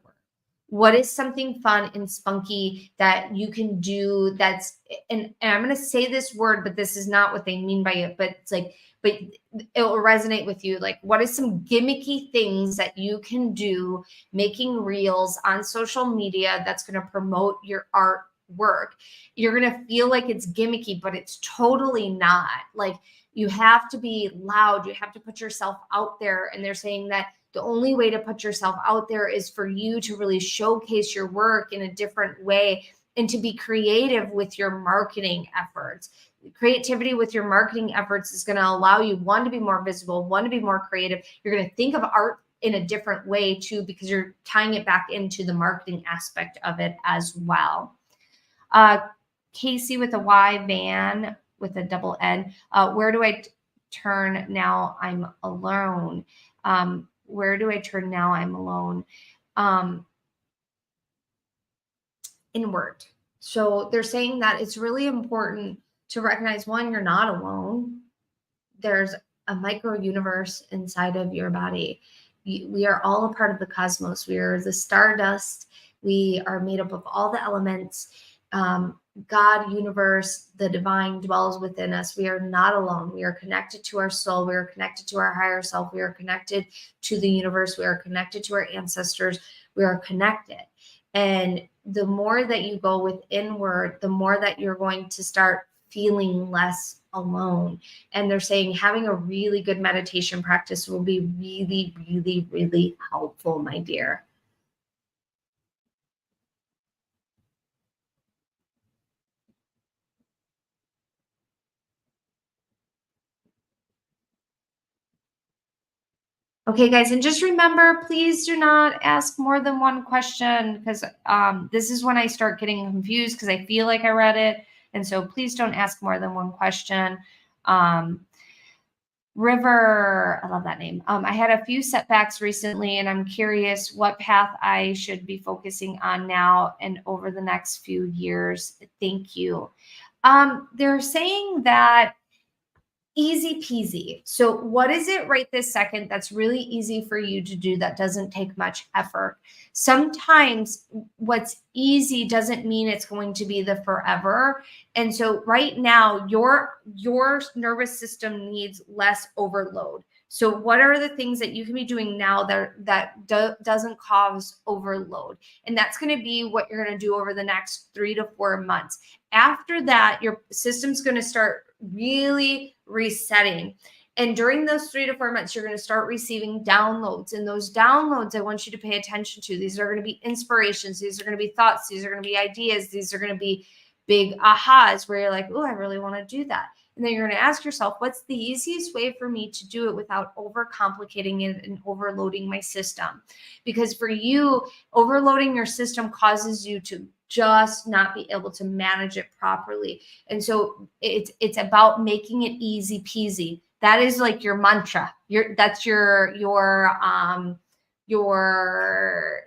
What is something fun and spunky that you can do that's, and I'm going to say this word, but this is not what they mean by it, but it's like, but it will resonate with you. Like, what is some gimmicky things that you can do making reels on social media that's going to promote your artwork? You're going to feel like it's gimmicky, but it's totally not. Like, you have to be loud. You have to put yourself out there. And they're saying that the only way to put yourself out there is for you to really showcase your work in a different way and to be creative with your marketing efforts. Creativity with your marketing efforts is going to allow you, one, to be more visible, one, to be more creative. You're going to think of art in a different way too, because you're tying it back into the marketing aspect of it as well. Casey with a Y, Van with a double N. Where do I turn now I'm alone? Where do I turn now I'm alone? Inward. So they're saying that it's really important to recognize, one, you're not alone. There's a micro universe inside of your body. We are all a part of the cosmos. We are the stardust. We are made up of all the elements. God, universe, the divine dwells within us. We are not alone. We are connected to our soul. We are connected to our higher self. We are connected to the universe. We are connected to our ancestors. We are connected. And the more that you go with inward, the more that you're going to start feeling less alone. And they're saying having a really good meditation practice will be really, really, really helpful, my dear. Okay, guys, and just remember, please do not ask more than one question, because this is when I start getting confused, because I feel like I read it. And so please don't ask more than one question. River, I love that name. I had a few setbacks recently, and I'm curious what path I should be focusing on now and over the next few years. Thank you. They're saying that easy peasy. So what is it right this second that's really easy for you to do that doesn't take much effort? Sometimes what's easy doesn't mean it's going to be the forever. And so right now your nervous system needs less overload. So what are the things that you can be doing now that doesn't cause overload? And that's going to be what you're going to do over the next 3 to 4 months. After that, your system's going to start really resetting. And during those 3 to 4 months, you're going to start receiving downloads. And those downloads, I want you to pay attention to. These are going to be inspirations. These are going to be thoughts. These are going to be ideas. These are going to be big ahas where you're like, oh, I really want to do that. And then you're going to ask yourself, what's the easiest way for me to do it without overcomplicating it and overloading my system? Because for you, overloading your system causes you to just not be able to manage it properly. And so it's about making it easy peasy. That is like your mantra. That's your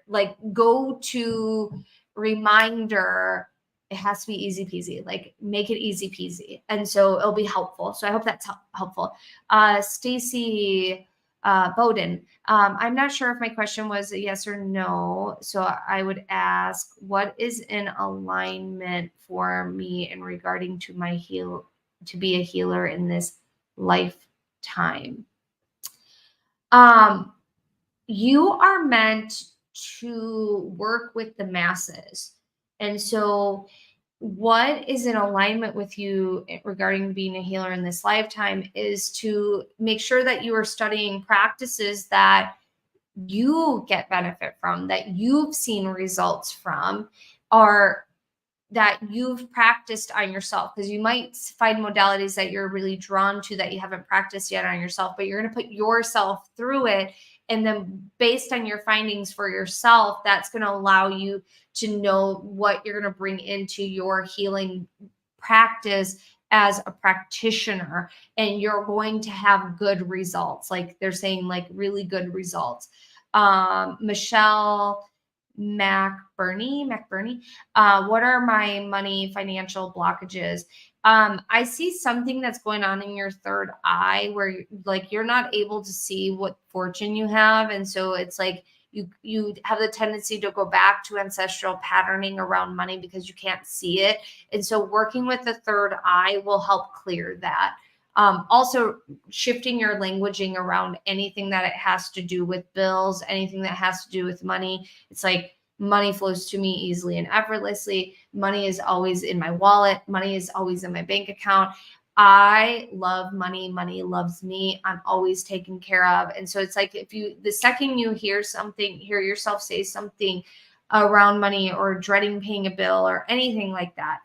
like go-to reminder. It has to be easy peasy. Like, make it easy peasy. And so it'll be helpful. So I hope that's helpful. Stacy Bowden. I'm not sure if my question was a yes or no. So I would ask, what is in alignment for me in regarding to my to be a healer in this lifetime? You are meant to work with the masses. And so what is in alignment with you regarding being a healer in this lifetime is to make sure that you are studying practices that you get benefit from, that you've seen results from, or that you've practiced on yourself, because you might find modalities that you're really drawn to that you haven't practiced yet on yourself, but you're going to put yourself through it. And then based on your findings for yourself, that's going to allow you to know what you're going to bring into your healing practice as a practitioner. And you're going to have good results. Like they're saying, like really good results. Michelle McBurney, what are my money financial blockages? I see something that's going on in your third eye where like you're not able to see what fortune you have. And so it's like you have the tendency to go back to ancestral patterning around money because you can't see it. And so working with the third eye will help clear that. Also shifting your languaging around anything that it has to do with bills, anything that has to do with money. It's like money flows to me easily and effortlessly. Money is always in my wallet. Money is always in my bank account. I love money. Money loves me. I'm always taken care of. And so it's like the second you hear yourself say something around money or dreading paying a bill or anything like that,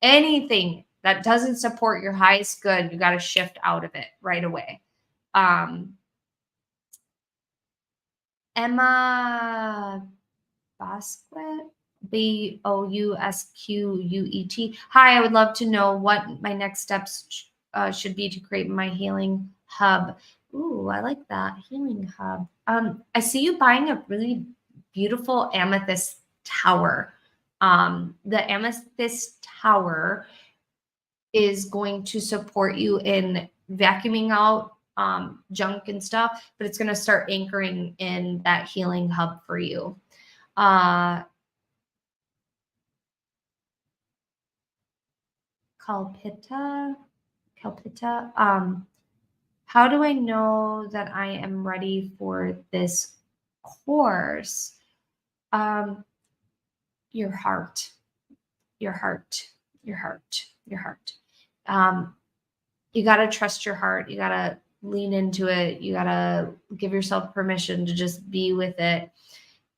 anything that doesn't support your highest good, you got to shift out of it right away. Emma Bosquet, Bousquet. Hi, I would love to know what my next steps should be to create my healing hub. Ooh, I like that, healing hub. I see you buying a really beautiful amethyst tower. The amethyst tower is going to support you in vacuuming out junk and stuff, but it's going to start anchoring in that healing hub for you. Kalpita. How do I know that I am ready for this course? Your heart. You got to trust your heart. You got to lean into it. You got to give yourself permission to just be with it.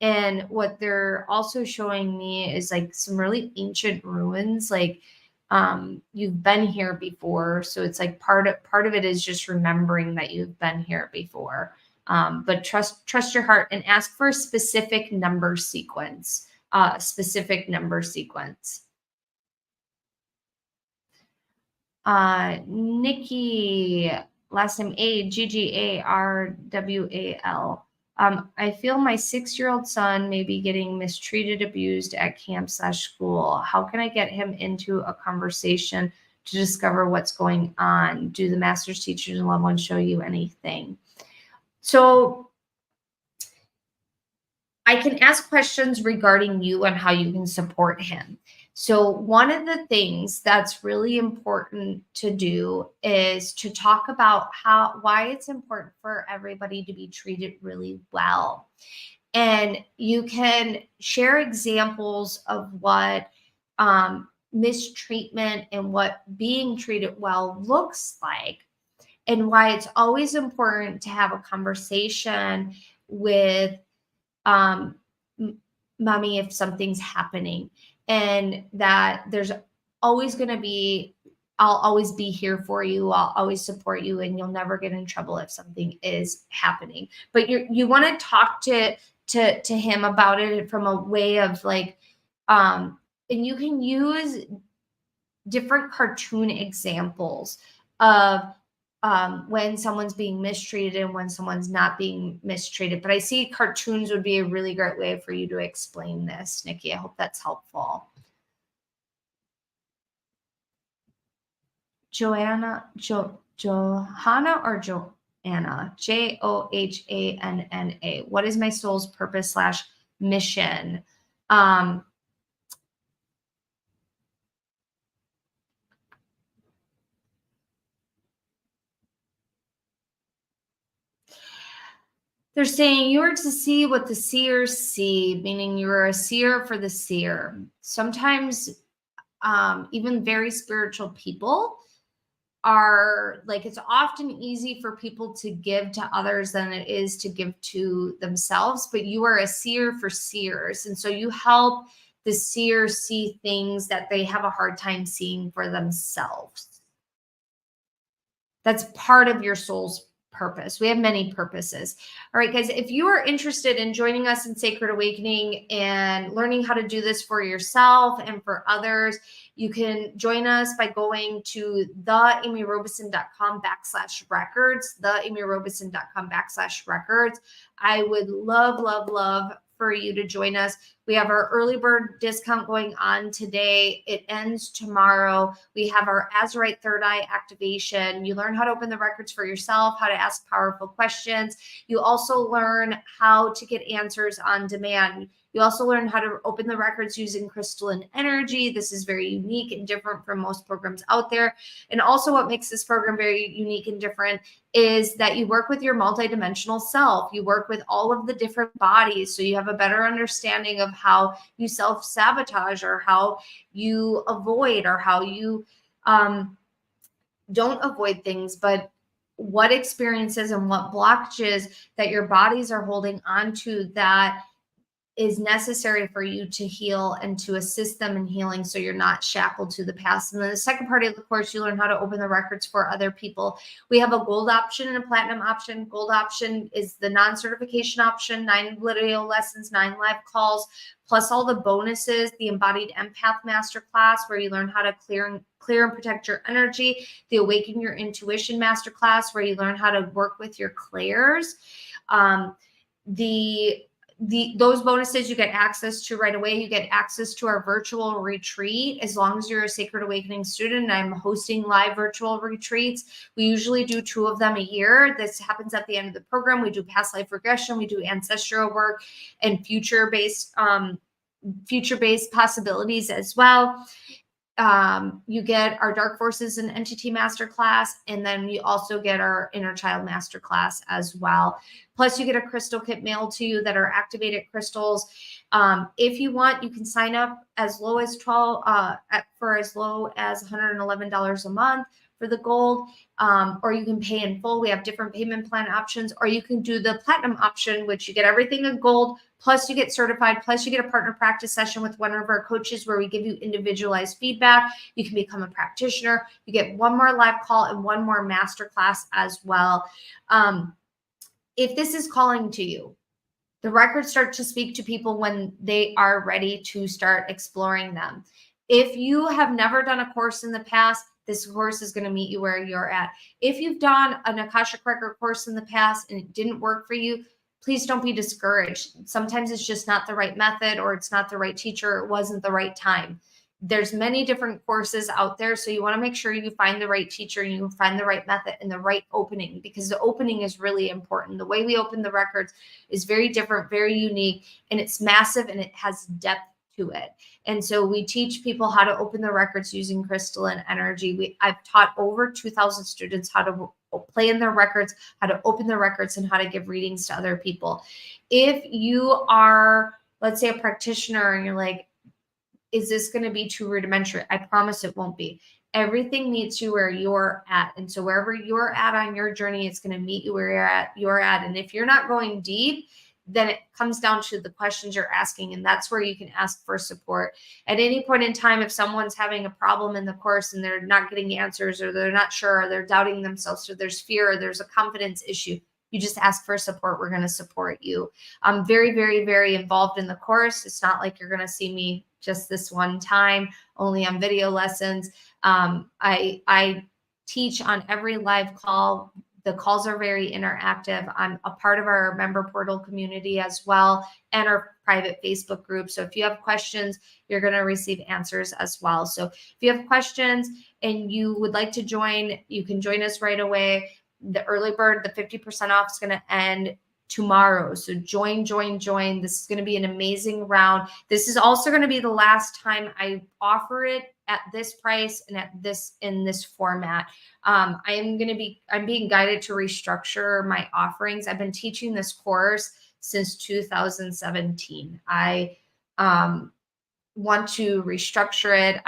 And what they're also showing me is like some really ancient ruins. Like you've been here before, so it's like part of it is just remembering that you've been here before. But trust your heart and ask for a specific number sequence. Nikki, last name Ggarwal. I feel my 6-year-old son may be getting mistreated, abused at camp/school. How can I get him into a conversation to discover what's going on? Do the masters, teachers, and loved ones show you anything? So I can ask questions regarding you and how you can support him. So one of the things that's really important to do is to talk about why it's important for everybody to be treated really well. And you can share examples of what mistreatment and what being treated well looks like, and why it's always important to have a conversation with mommy if something's happening, and that there's always going to be, I'll always be here for you. I'll always support you, and you'll never get in trouble if something is happening. But you want to talk to him about it from a way of like, and you can use different cartoon examples of when someone's being mistreated and when someone's not being mistreated. But I see cartoons would be a really great way for you to explain this, Nikki. I hope that's helpful. Johanna or Joanna? Johanna. What is my soul's purpose / mission? They're saying you are to see what the seers see, meaning you're a seer for the seer. Sometimes even very spiritual people are like, it's often easy for people to give to others than it is to give to themselves, but you are a seer for seers. And so you help the seer see things that they have a hard time seeing for themselves. That's part of your soul's purpose. We have many purposes. All right, guys, if you are interested in joining us in Sacred Awakening and learning how to do this for yourself and for others, you can join us by going to theamyrobeson.com/records, theamyrobeson.com/records. I would love, love, love for you to join us. We have our early bird discount going on today. It ends tomorrow. We have our Azurite third eye activation. You learn how to open the records for yourself, how to ask powerful questions. You also learn how to get answers on demand. You also learn how to open the records using crystalline energy. This is very unique and different from most programs out there. And also what makes this program very unique and different is that you work with your multidimensional self. You work with all of the different bodies. So you have a better understanding of how you self-sabotage or how you avoid or how you don't avoid things, but what experiences and what blockages that your bodies are holding onto that is necessary for you to heal and to assist them in healing so you're not shackled to the past. And then the second part of the course, you learn how to open the records for other people. We have a gold option and a platinum option. Gold option is the non-certification option, 9 video lessons, 9 live calls, plus all the bonuses, the embodied empath masterclass where you learn how to clear and protect your energy, the awaken your intuition masterclass where you learn how to work with your clairs. Those bonuses you get access to right away. You get access to our virtual retreat as long as you're a Sacred Awakening student. I'm hosting live virtual retreats. We usually do 2 of them a year. This happens at the end of the program. We do past life regression, we do ancestral work, and future-based possibilities as well. You get our Dark Forces and Entity Masterclass, and then you also get our Inner Child Masterclass as well. Plus, you get a crystal kit mailed to you that are activated crystals. If you want, you can sign up as low as for as low as $111 a month for the gold, or you can pay in full. We have different payment plan options, or you can do the platinum option, which you get everything in gold, plus you get certified, plus you get a partner practice session with one of our coaches where we give you individualized feedback. You can become a practitioner. You get 1 more live call and 1 more masterclass as well. If this is calling to you, the records start to speak to people when they are ready to start exploring them. If you have never done a course in the past, this course is going to meet you where you're at. If you've done an Akashic record course in the past and it didn't work for you, please don't be discouraged. Sometimes it's just not the right method, or it's not the right teacher. It wasn't the right time. There's many different courses out there. So you want to make sure you find the right teacher and you find the right method and the right opening, because the opening is really important. The way we open the records is very different, very unique, and it's massive and it has depth to it. And so we teach people how to open the records using crystalline energy. I've taught over 2,000 students how to play in their records, how to open the records, and how to give readings to other people. If you are, let's say, a practitioner and you're like, is this going to be too rudimentary? I promise it won't be. Everything meets you where you're at. And so wherever you're at on your journey, it's going to meet you where you're at. And if you're not going deep, then it comes down to the questions you're asking. And that's where you can ask for support. At any point in time, if someone's having a problem in the course and they're not getting answers, or they're not sure, or they're doubting themselves, or there's fear, or there's a confidence issue, you just ask for support. We're going to support you. I'm very, very, very involved in the course. It's not like you're going to see me just this one time, only on video lessons. I teach on every live call. The calls are very interactive. I'm a part of our member portal community as well, and our private Facebook group. So if you have questions, you're going to receive answers as well. So if you have questions and you would like to join, you can join us right away. The early bird, the 50% off is going to end tomorrow. So join. This is going to be an amazing round. This is also going to be the last time I offer it at this price and in this format. I'm being guided to restructure my offerings. I've been teaching this course since 2017. want to restructure it.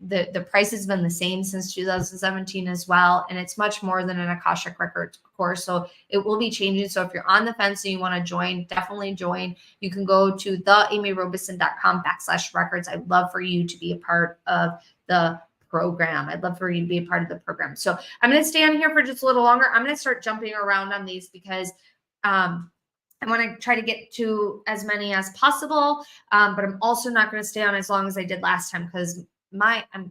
The price has been the same since 2017 as well, and it's much more than an Akashic Records course, so it will be changing. So if you're on the fence and you want to join, definitely join. You can go to theamyrobeson.com/records. I'd love for you to be a part of the program. I'd love for you to be a part of the program. So I'm going to stay on here for just a little longer. I'm going to start jumping around on these because I want to try to get to as many as possible, but I'm also not going to stay on as long as I did last time because I'm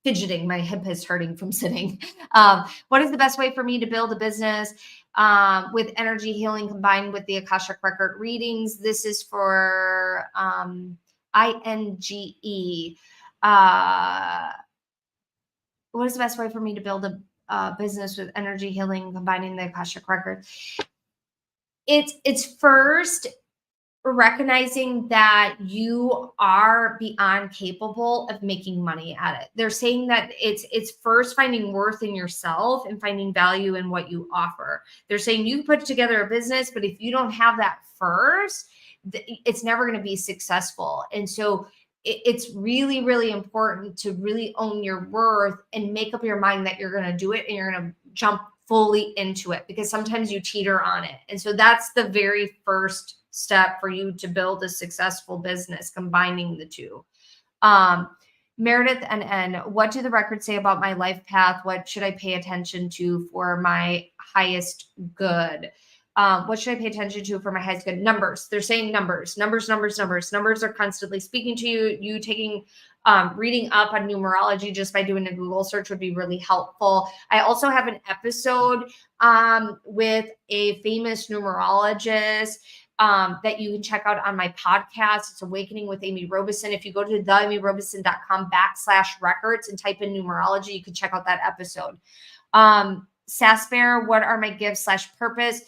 fidgeting. My hip is hurting from sitting. What is the best way for me to build a business with energy healing combined with the Akashic Record readings? This is for INGE. What is the best way for me to build a business with energy healing combining the Akashic Record? It's first recognizing that you are beyond capable of making money at it. They're saying that it's first finding worth in yourself and finding value in what you offer. They're saying you put together a business, but if you don't have that first, it's never going to be successful. And so it's really, really important to really own your worth and make up your mind that you're going to do it and you're going to jump fully into it, because sometimes you teeter on it. And so that's the very first step for you to build a successful business, combining the two. Meredith NN, what do the records say about my life path? What should I pay attention to for my highest good? What should I pay attention to for my highest good? Numbers. They're saying numbers. Numbers are constantly speaking to you. You taking reading up on numerology just by doing a Google search would be really helpful. I also have an episode with a famous numerologist that you can check out on my podcast. It's Awakening with Amy Robeson. If you go to theamyrobeson.com/records and type in numerology, you can check out that episode. Sasbear, what are my gifts/purpose?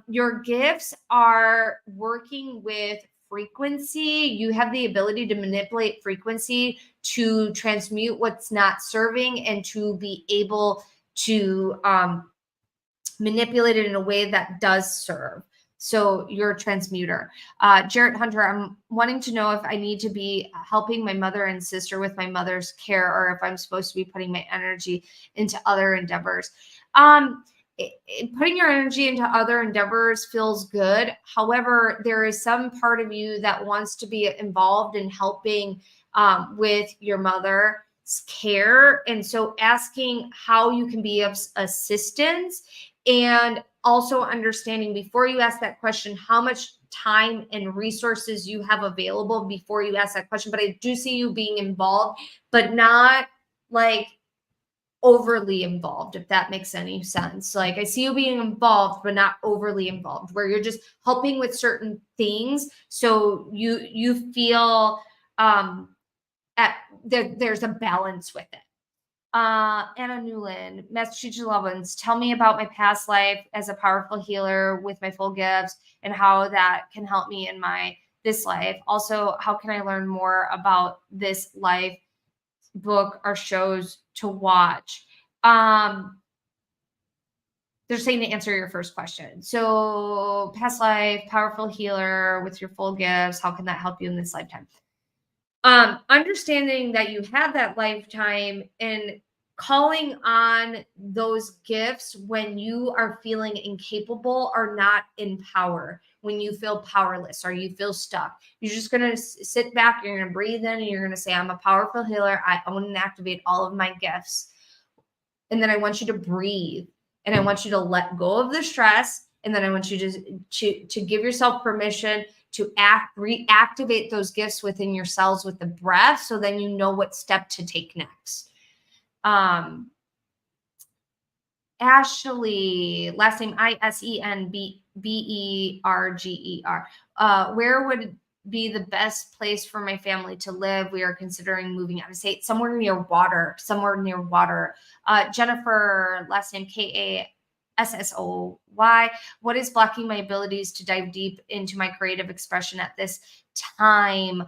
Your gifts are working with frequency. You have the ability to manipulate frequency to transmute what's not serving and to be able to manipulate it in a way that does serve. So you're a transmuter. Jarrett Hunter, I'm wanting to know if I need to be helping my mother and sister with my mother's care, or if I'm supposed to be putting my energy into other endeavors. Putting your energy into other endeavors feels good. However, there is some part of you that wants to be involved in helping with your mother's care. And so asking how you can be of assistance, and also understanding before you ask that question, how much time and resources you have available before you ask that question. But I do see you being involved, but not like overly involved, if that makes any sense. Like I see you being involved, but not overly involved, where you're just helping with certain things. So you feel there's a balance with it. Anna Newland, Massachusetts loved ones. Tell me about my past life as a powerful healer with my full gifts and how that can help me in this life. Also, how can I learn more about this life, book or shows to watch? They're saying to answer your first question. So past life, powerful healer with your full gifts. How can that help you in this lifetime? Understanding that you have that lifetime and calling on those gifts when you are feeling incapable or not in power, when you feel powerless or you feel stuck. You're just going to sit back, you're going to breathe in, and you're going to say, I'm a powerful healer. I own and activate all of my gifts. And then I want you to breathe, and I want you to let go of the stress. And then I want you to give yourself permission to reactivate those gifts within your cells with the breath. So then you know what step to take next. Ashley, last name Isenberger. Where would be the best place for my family to live? We are considering moving out of state, somewhere near water. Jennifer, last name Kassoy. What is blocking my abilities to dive deep into my creative expression at this time?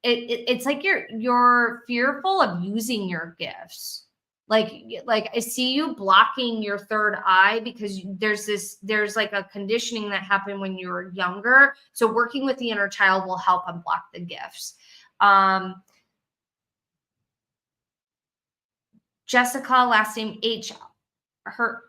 It's like you're fearful of using your gifts. Like I see you blocking your third eye because there's like a conditioning that happened when you were younger. So working with the inner child will help unblock the gifts. Jessica, last name Herbstritt.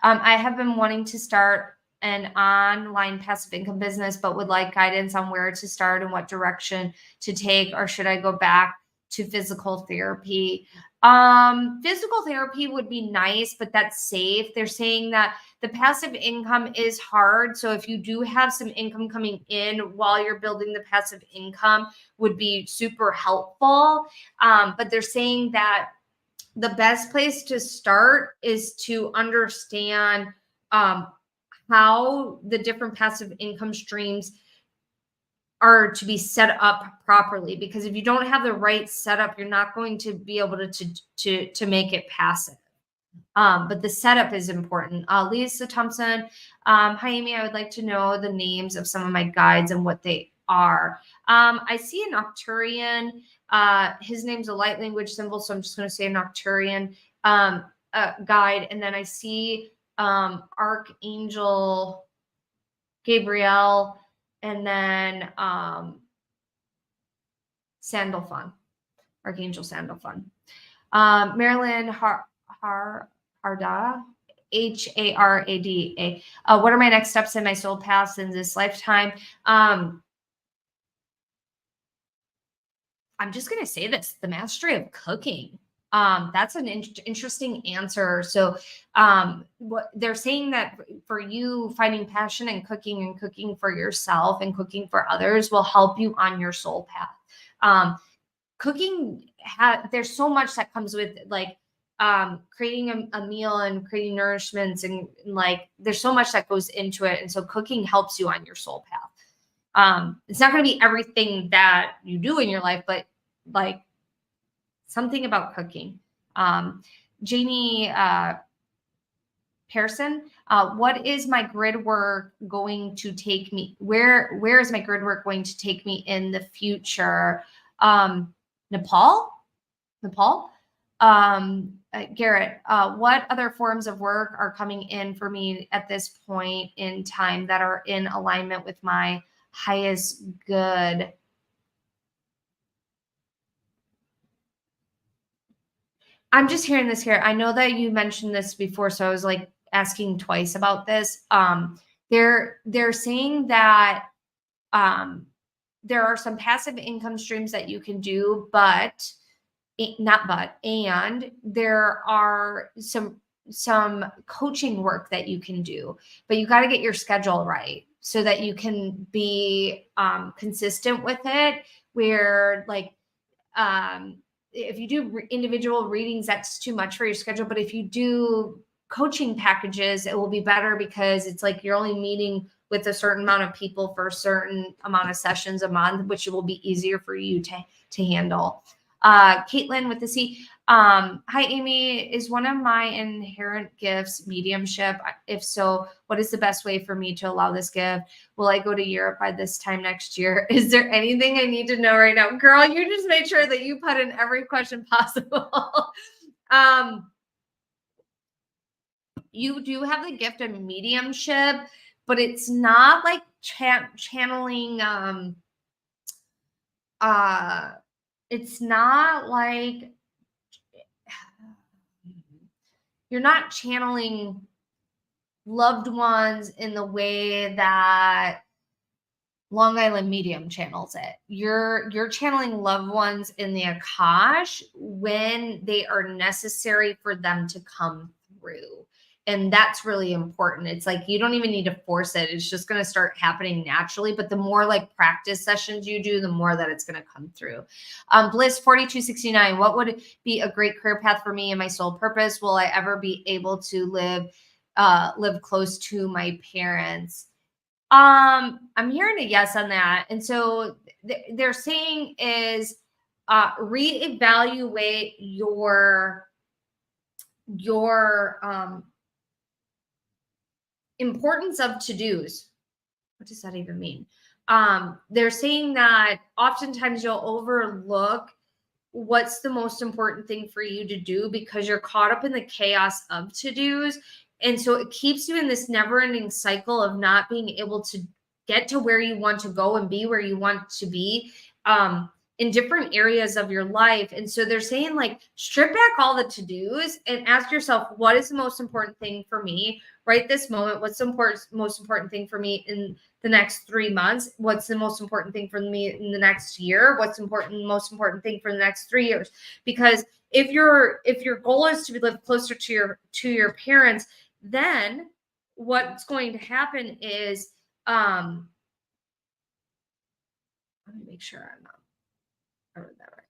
I have been wanting to start an online passive income business, but would like guidance on where to start and what direction to take, or should I go back to physical therapy? Physical therapy would be nice, but that's safe. They're saying that the passive income is hard. So if you do have some income coming in while you're building the passive income, would be super helpful. But they're saying that the best place to start is to understand how the different passive income streams are to be set up properly, because if you don't have the right setup, you're not going to be able to make it passive. But the setup is important. Lisa Thompson, hi Amy, I would like to know the names of some of my guides and what they are. I see a Nocturian. His name's a light language symbol, so I'm just going to say a Nocturian guide. And then I see Archangel Gabriel, and then Sandalphon, Archangel Sandalphon. Marilyn Harda, Harada. What are my next steps in my soul paths in this lifetime? I'm just going to say this, the mastery of cooking. That's an interesting answer. So what they're saying, that for you, finding passion in cooking and cooking for yourself and cooking for others will help you on your soul path. Cooking, there's so much that comes with like creating a meal and creating nourishments, and like there's so much that goes into it. And so cooking helps you on your soul path. It's not going to be everything that you do in your life, but like something about cooking. Janie Pearson, what is my grid work going to take me? Where is my grid work going to take me in the future? Nepal. Garrett, what other forms of work are coming in for me at this point in time that are in alignment with my highest good? I'm just hearing this here. I know that you mentioned this before, so I was like asking twice about this. They're saying that there are some passive income streams that you can do, and there are some coaching work that you can do, but you got to get your schedule right so that you can be consistent with it, where like if you do individual readings, that's too much for your schedule. But if you do coaching packages, it will be better, because it's like you're only meeting with a certain amount of people for a certain amount of sessions a month, which will be easier for you to handle. Caitlin with the C. Hi, Amy. Is one of my inherent gifts mediumship? If so, what is the best way for me to allow this gift? Will I go to Europe by this time next year? Is there anything I need to know right now? Girl, you just made sure that you put in every question possible. You do have the gift of mediumship, but it's not like channeling. It's not like you're not channeling loved ones in the way that Long Island Medium channels it. You're channeling loved ones in the Akash when they are necessary for them to come through. And that's really important. It's like you don't even need to force it. It's just going to start happening naturally. But the more like practice sessions you do, the more that it's going to come through. Bliss 4269, what would be a great career path for me and my soul purpose? Will I ever be able to live close to my parents? I'm hearing a yes on that. And so they're saying is reevaluate your importance of to-dos. What does that even mean? They're saying that oftentimes you'll overlook what's the most important thing for you to do, because you're caught up in the chaos of to-dos. And so it keeps you in this never-ending cycle of not being able to get to where you want to go and be where you want to be, in different areas of your life. And so they're saying, like, strip back all the to-dos and ask yourself, what is the most important thing for me right this moment? What's the most important thing for me in the next 3 months? What's the most important thing for me in the next year? What's most important thing for the next 3 years? Because if your goal is to live closer to your parents, then what's going to happen is, let me make sure I read that right.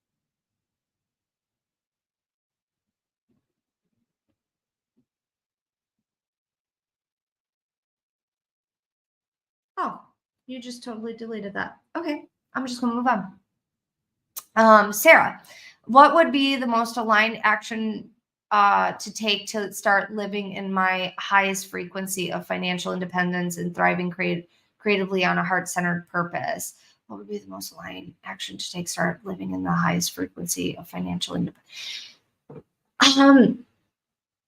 Oh, you just totally deleted that. Okay, I'm just gonna move on. Sarah, what would be the most aligned action to take to start living in my highest frequency of financial independence and thriving creatively on a heart-centered purpose? What would be the most aligned action to take to start living in the highest frequency of financial independence?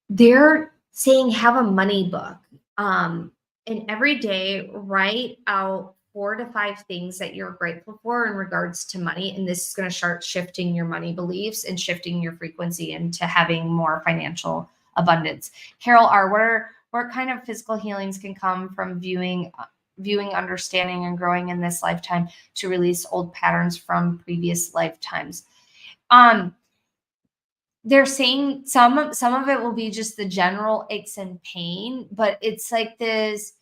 They're saying have a money book. And every day write out 4 to 5 things that you're grateful for in regards to money. And this is going to start shifting your money beliefs and shifting your frequency into having more financial abundance. Carol R., what kind of physical healings can come from viewing, understanding, and growing in this lifetime to release old patterns from previous lifetimes? They're saying some of it will be just the general aches and pain, but it's like this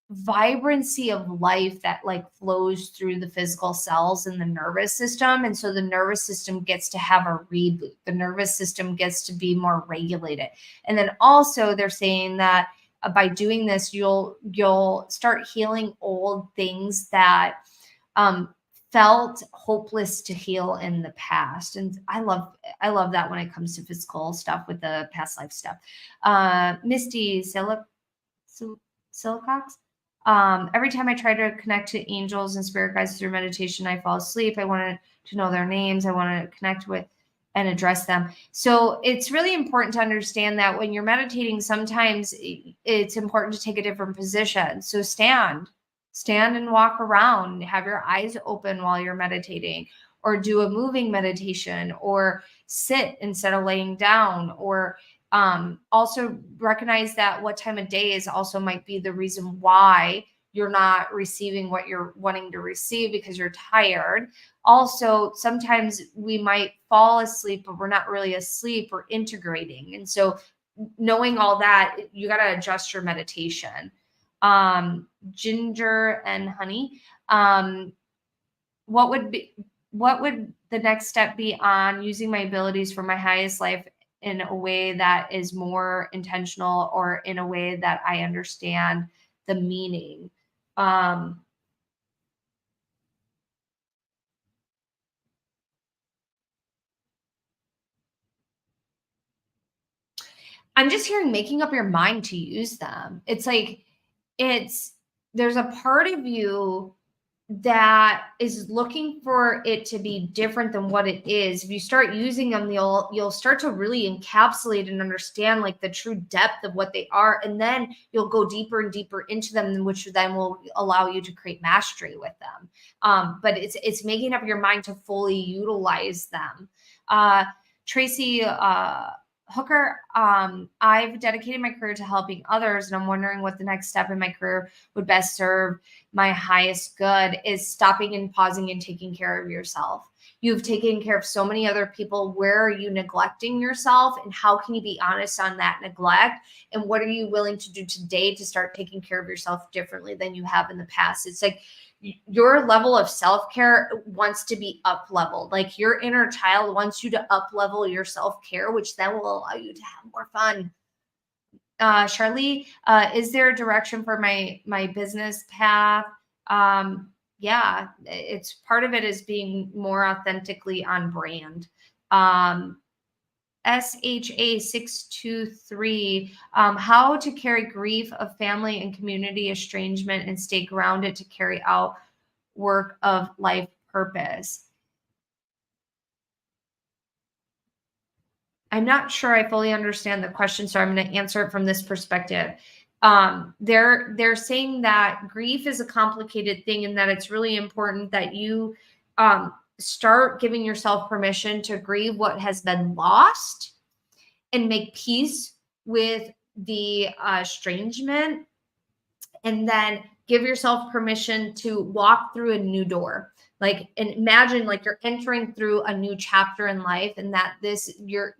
vibrancy of life that like flows through the physical cells in the nervous system. And so the nervous system gets to have a reboot. The nervous system gets to be more regulated. And then also they're saying that by doing this, you'll start healing old things that felt hopeless to heal in the past. And I love that when it comes to physical stuff with the past life stuff. Misty Silicox. Every time I try to connect to angels and spirit guides through meditation, I fall asleep. I wanted to know their names. I want to connect with and address them. So it's really important to understand that when you're meditating, sometimes it's important to take a different position. So stand and walk around, have your eyes open while you're meditating, or do a moving meditation, or sit instead of laying down, or also recognize that what time of day is also might be the reason why you're not receiving what you're wanting to receive, because you're tired. Also, sometimes we might fall asleep, but we're not really asleep, or integrating. And so knowing all that, you got to adjust your meditation. Ginger and honey. What would the next step be on using my abilities for my highest life in a way that is more intentional, or in a way that I understand the meaning? I'm just hearing making up your mind to use them. It's like, there's a part of you that is looking for it to be different than what it is. If you start using them, you'll start to really encapsulate and understand like the true depth of what they are, and then you'll go deeper and deeper into them, which then will allow you to create mastery with them. But it's making up your mind to fully utilize them. Tracy Hooker, I've dedicated my career to helping others, and I'm wondering what the next step in my career would best serve my highest good. Is stopping and pausing and taking care of yourself. You've taken care of so many other people. Where are you neglecting yourself, and how can you be honest on that neglect? And what are you willing to do today to start taking care of yourself differently than you have in the past? It's like your level of self-care wants to be up leveled. Like your inner child wants you to up level your self-care, which then will allow you to have more fun. Charlie, is there a direction for my business path? Yeah, it's part of it is being more authentically on brand. SHA623, how to carry grief of family and community estrangement and stay grounded to carry out work of life purpose. I'm not sure I fully understand the question, so I'm going to answer it from this perspective. They're saying that grief is a complicated thing, and that it's really important that you start giving yourself permission to grieve what has been lost and make peace with the estrangement, and then give yourself permission to walk through a new door. Like, and imagine like you're entering through a new chapter in life, and that this you're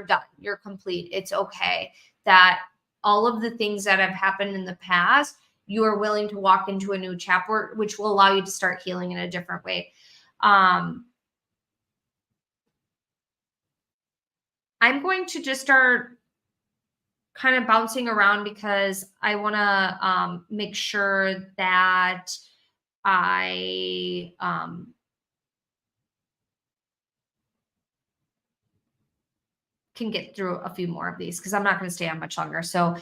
done, you're complete. It's okay that all of the things that have happened in the past, you are willing to walk into a new chapter, which will allow you to start healing in a different way. I'm going to just start kind of bouncing around because I want to make sure that I can get through a few more of these, because I'm not going to stay on much longer. So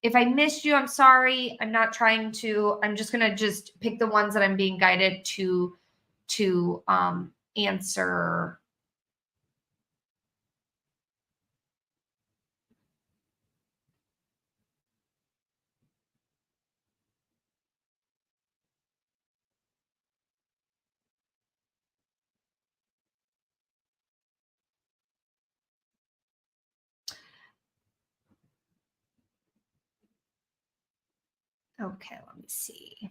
if I missed you, I'm sorry. I'm not trying to. I'm just going to just pick the ones that I'm being guided to answer. Okay, let me see.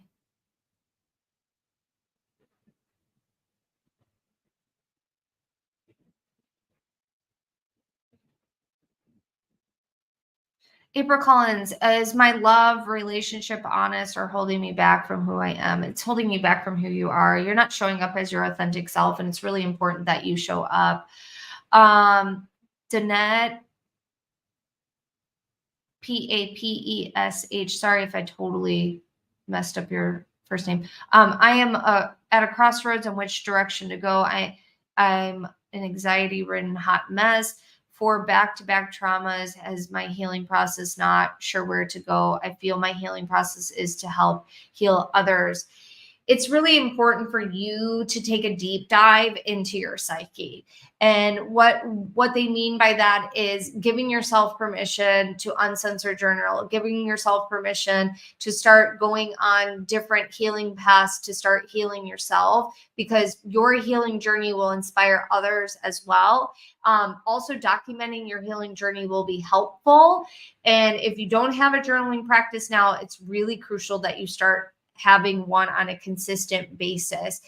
April Collins, is my love relationship honest or holding me back from who I am? It's holding you back from who you are. You're not showing up as your authentic self, and it's really important that you show up. Danette, Papesh. Sorry if I totally messed up your first name. I am at a crossroads on which direction to go. I'm an anxiety-ridden hot mess. 4 back-to-back traumas as my healing process, not sure where to go. I feel my healing process is to help heal others. It's really important for you to take a deep dive into your psyche. And what they mean by that is giving yourself permission to uncensored journal, giving yourself permission to start going on different healing paths to start healing yourself, because your healing journey will inspire others as well. Also, documenting your healing journey will be helpful. And if you don't have a journaling practice now, it's really crucial that you start having one on a consistent basis.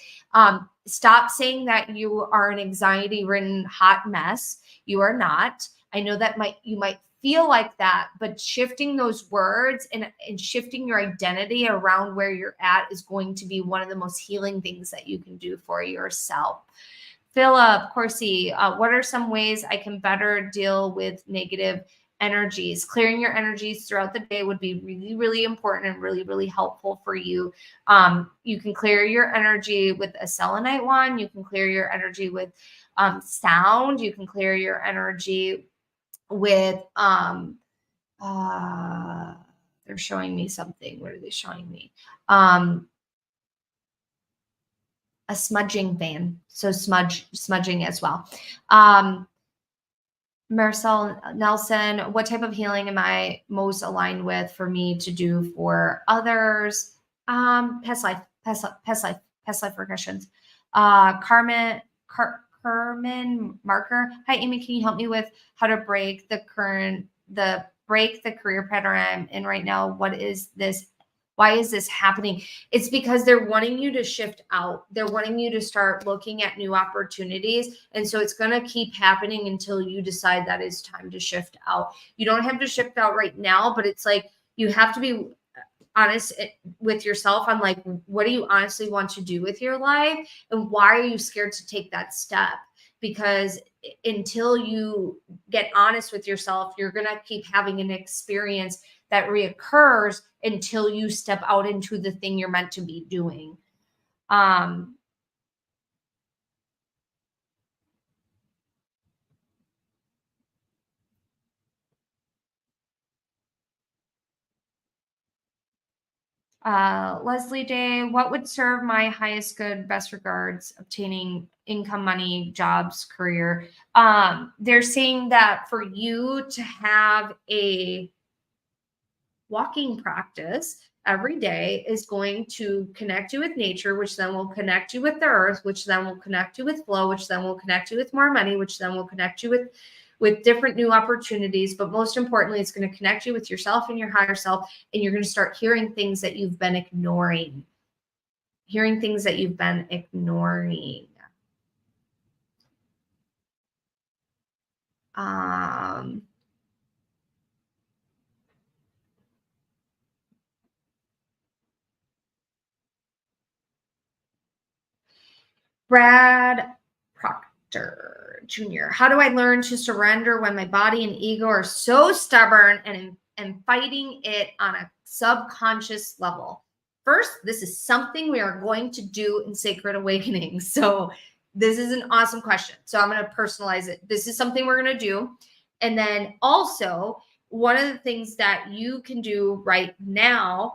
Stop saying that you are an anxiety-ridden hot mess. You are not. I know that you might feel like that, but shifting those words and shifting your identity around where you're at is going to be one of the most healing things that you can do for yourself. Philip Corsi, what are some ways I can better deal with negative energies? Clearing your energies throughout the day would be really, really important and really, really helpful for you. You can clear your energy with a selenite wand. You can clear your energy with sound. You can clear your energy with they're showing me something. What are they showing me? A smudging fan. So smudging as well. Marcel Nelson, what type of healing am I most aligned with for me to do for others? Past life, past life regressions. Carmen Marker. Hi, Amy. Can you help me with how to break the career pattern I'm in right now? What is this? Why is this happening? It's because they're wanting you to shift out. They're wanting you to start looking at new opportunities. And so it's going to keep happening until you decide that it's time to shift out. You don't have to shift out right now, but it's like you have to be honest with yourself on like, what do you honestly want to do with your life? And why are you scared to take that step? Because until you get honest with yourself, you're going to keep having an experience that reoccurs until you step out into the thing you're meant to be doing. Leslie Day, what would serve my highest good, best regards, obtaining income, money, jobs, career. They're saying that for you to have a walking practice every day is going to connect you with nature, which then will connect you with the earth, which then will connect you with flow, which then will connect you with more money, which then will connect you with different new opportunities. But most importantly, it's going to connect you with yourself and your higher self. And you're going to start hearing things that you've been ignoring. Brad Proctor Jr. How do I learn to surrender when my body and ego are so stubborn and fighting it on a subconscious level? First, this is something we are going to do in Sacred Awakening. So this is an awesome question. So I'm going to personalize it. This is something we're going to do. And then also, one of the things that you can do right now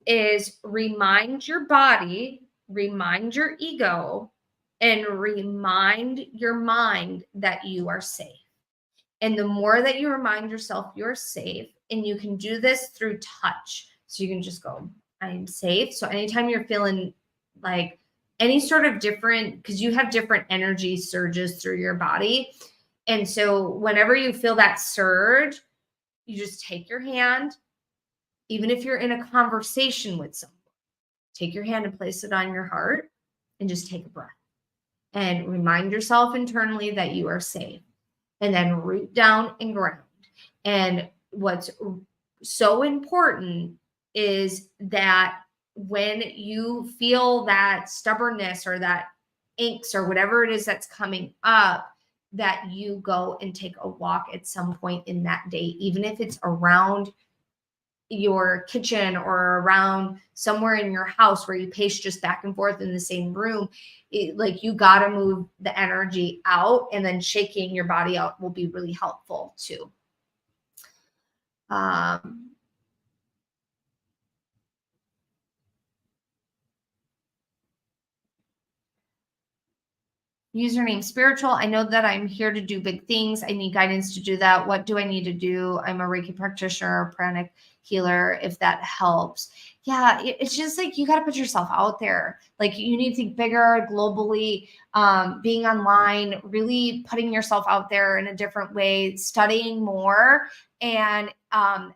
is remind your body, remind your ego, and remind your mind that you are safe. And the more that you remind yourself you're safe, and you can do this through touch. So you can just go, I am safe. So anytime you're feeling like any sort of different, because you have different energy surges through your body. And so whenever you feel that surge, you just take your hand, even if you're in a conversation with someone, take your hand and place it on your heart and just take a breath and remind yourself internally that you are safe, and then root down and ground. And what's so important is that when you feel that stubbornness or that angst or whatever it is that's coming up, that you go and take a walk at some point in that day, even if it's around your kitchen or around somewhere in your house where you pace just back and forth in the same room. Like you got to move the energy out, and then shaking your body out will be really helpful too. Username spiritual. I know that I'm here to do big things. I need guidance to do that. What do I need to do? I'm a Reiki practitioner, pranic healer, if that helps. Yeah, it's just like you got to put yourself out there. Like you need to think bigger, globally, being online, really putting yourself out there in a different way, studying more, and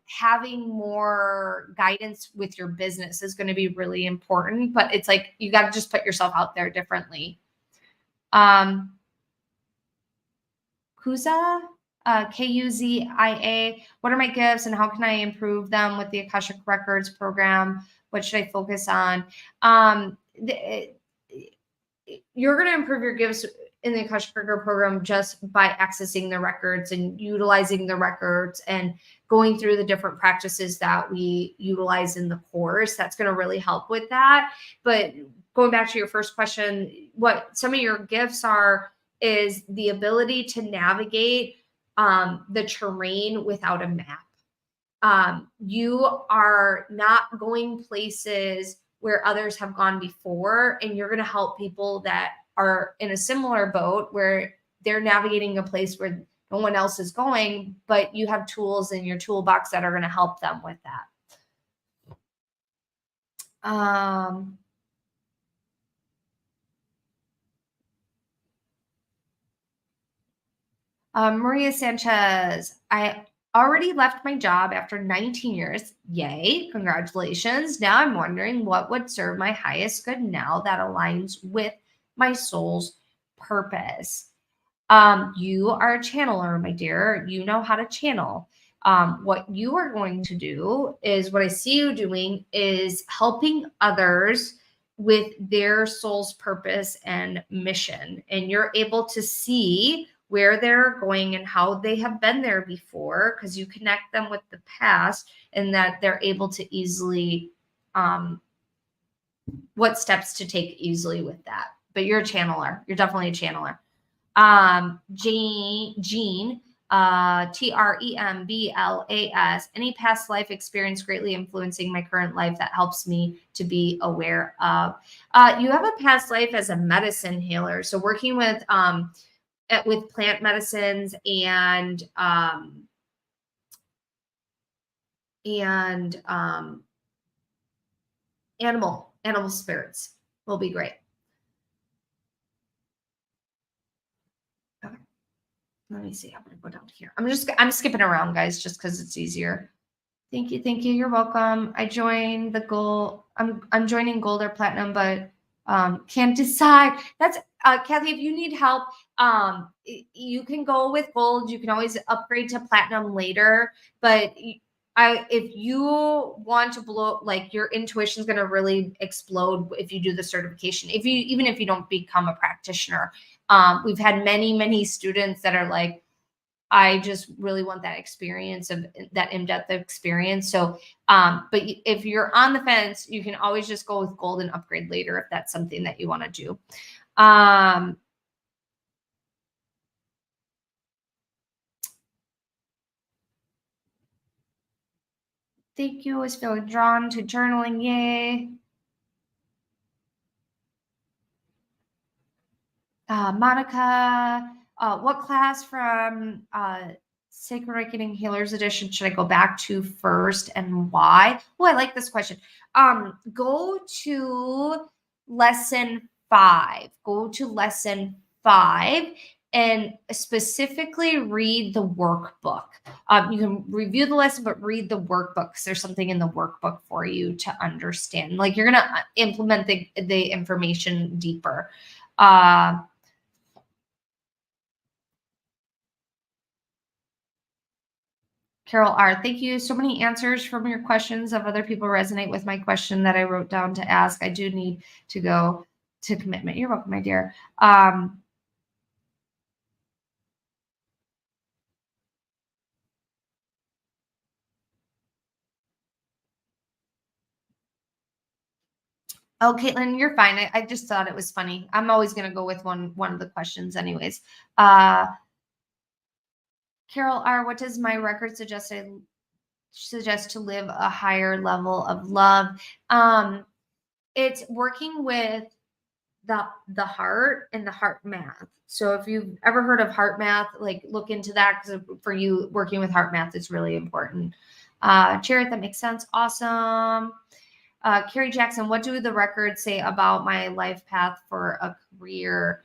having more guidance with your business is going to be really important. But it's like you got to just put yourself out there differently. Kuza, Kuzia. What are my gifts and how can I improve them with the Akashic Records program? What should I focus on? You're going to improve your gifts in the Akashic Record program just by accessing the records and utilizing the records and going through the different practices that we utilize in the course. That's going to really help with that. But going back to your first question, what some of your gifts are is the ability to navigate the terrain without a map. You are not going places where others have gone before, and you're going to help people that are in a similar boat where they're navigating a place where no one else is going, but you have tools in your toolbox that are going to help them with that. Maria Sanchez, I already left my job after 19 years. Yay, congratulations. Now I'm wondering what would serve my highest good now that aligns with my soul's purpose. You are a channeler, my dear. You know how to channel. What you are going to do is what I see you doing is helping others with their soul's purpose and mission. And you're able to see where they're going and how they have been there before, because you connect them with the past, and that they're able to easily, what steps to take easily with that. But you're a channeler. You're definitely a channeler. Jean, TREMBLAS. Any past life experience greatly influencing my current life that helps me to be aware of. You have a past life as a medicine healer. So working with plant medicines and animal spirits will be great. Okay. Let me see. I'm going to go down here. I'm skipping around, guys, just because it's easier. Thank you. You're welcome. I joined the gold. I'm joining gold or platinum, but can't decide. That's Kathy. If you need help, you can go with gold. You can always upgrade to platinum later. But if you want to blow, like your intuition is going to really explode if you do the certification. Even if you don't become a practitioner, we've had many students that are like, I just really want that experience of that in-depth experience. So, but if you're on the fence, you can always just go with gold and upgrade later if that's something that you want to do. Thank you. I was feeling drawn to journaling. Yay. Monica, what class from Sacred Awakening Healers Edition should I go back to first and why? Oh, I like this question. Go to lesson 5. Go to lesson 5 and specifically read the workbook. You can review the lesson, but read the workbook because there's something in the workbook for you to understand. Like you're going to implement the information deeper. Carol R., thank you. So many answers from your questions of other people resonate with my question that I wrote down to ask. I do need to go to commitment. You're welcome, my dear. Oh, Caitlin, you're fine. I just thought it was funny. I'm always going to go with one of the questions anyways. Carol R., what does my record suggest to live a higher level of love? It's working with the heart and the heart math. So if you've ever heard of heart math, like look into that because for you working with heart math is really important. Jared, that makes sense. Awesome. Carrie Jackson, what do the records say about my life path for a career?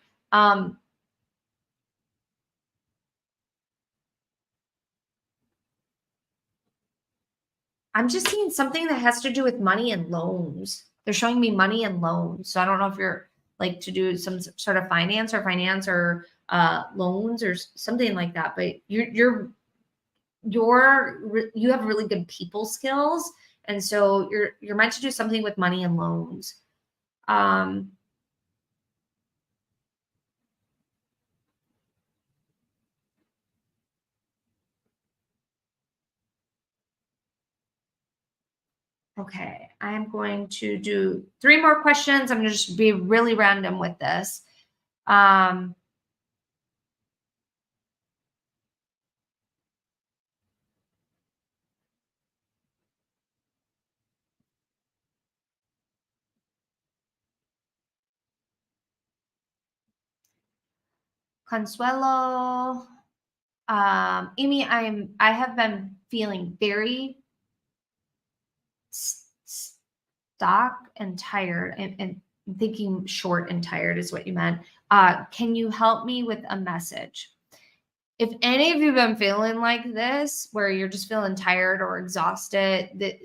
I'm just seeing something that has to do with money and loans. They're showing me money and loans. So I don't know if you're like to do some sort of finance or loans or something like that, but you have really good people skills. And so you're meant to do something with money and loans. Okay, I'm going to do 3 more questions. I'm going to just be really random with this. Consuelo, Amy, I have been feeling very stuck and tired and thinking short and tired is what you meant. Can you help me with a message? If any of you have been feeling like this, where you're just feeling tired or exhausted, that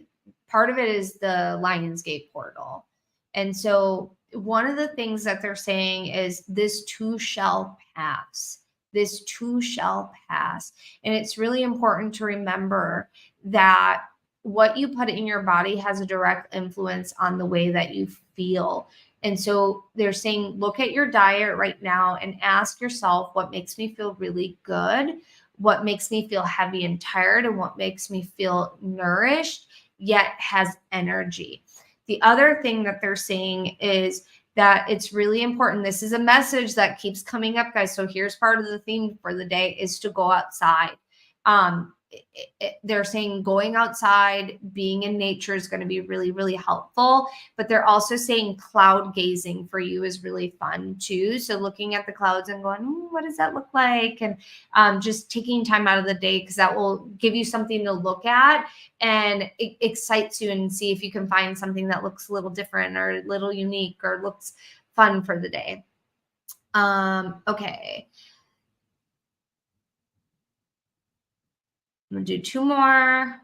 part of it is the Lionsgate portal. And so one of the things that they're saying is this too shall pass. This too shall pass. And it's really important to remember that what you put in your body has a direct influence on the way that you feel. And so they're saying, look at your diet right now and ask yourself what makes me feel really good, what makes me feel heavy and tired, and what makes me feel nourished, yet has energy. The other thing that they're saying is that it's really important. This is a message that keeps coming up, guys. So here's part of the theme for the day is to go outside. They're saying going outside, being in nature is going to be really, really helpful. But they're also saying cloud gazing for you is really fun too. So looking at the clouds and going, what does that look like? And just taking time out of the day, because that will give you something to look at and it excites you, and see if you can find something that looks a little different or a little unique or looks fun for the day. Okay. I'm going to do 2 more.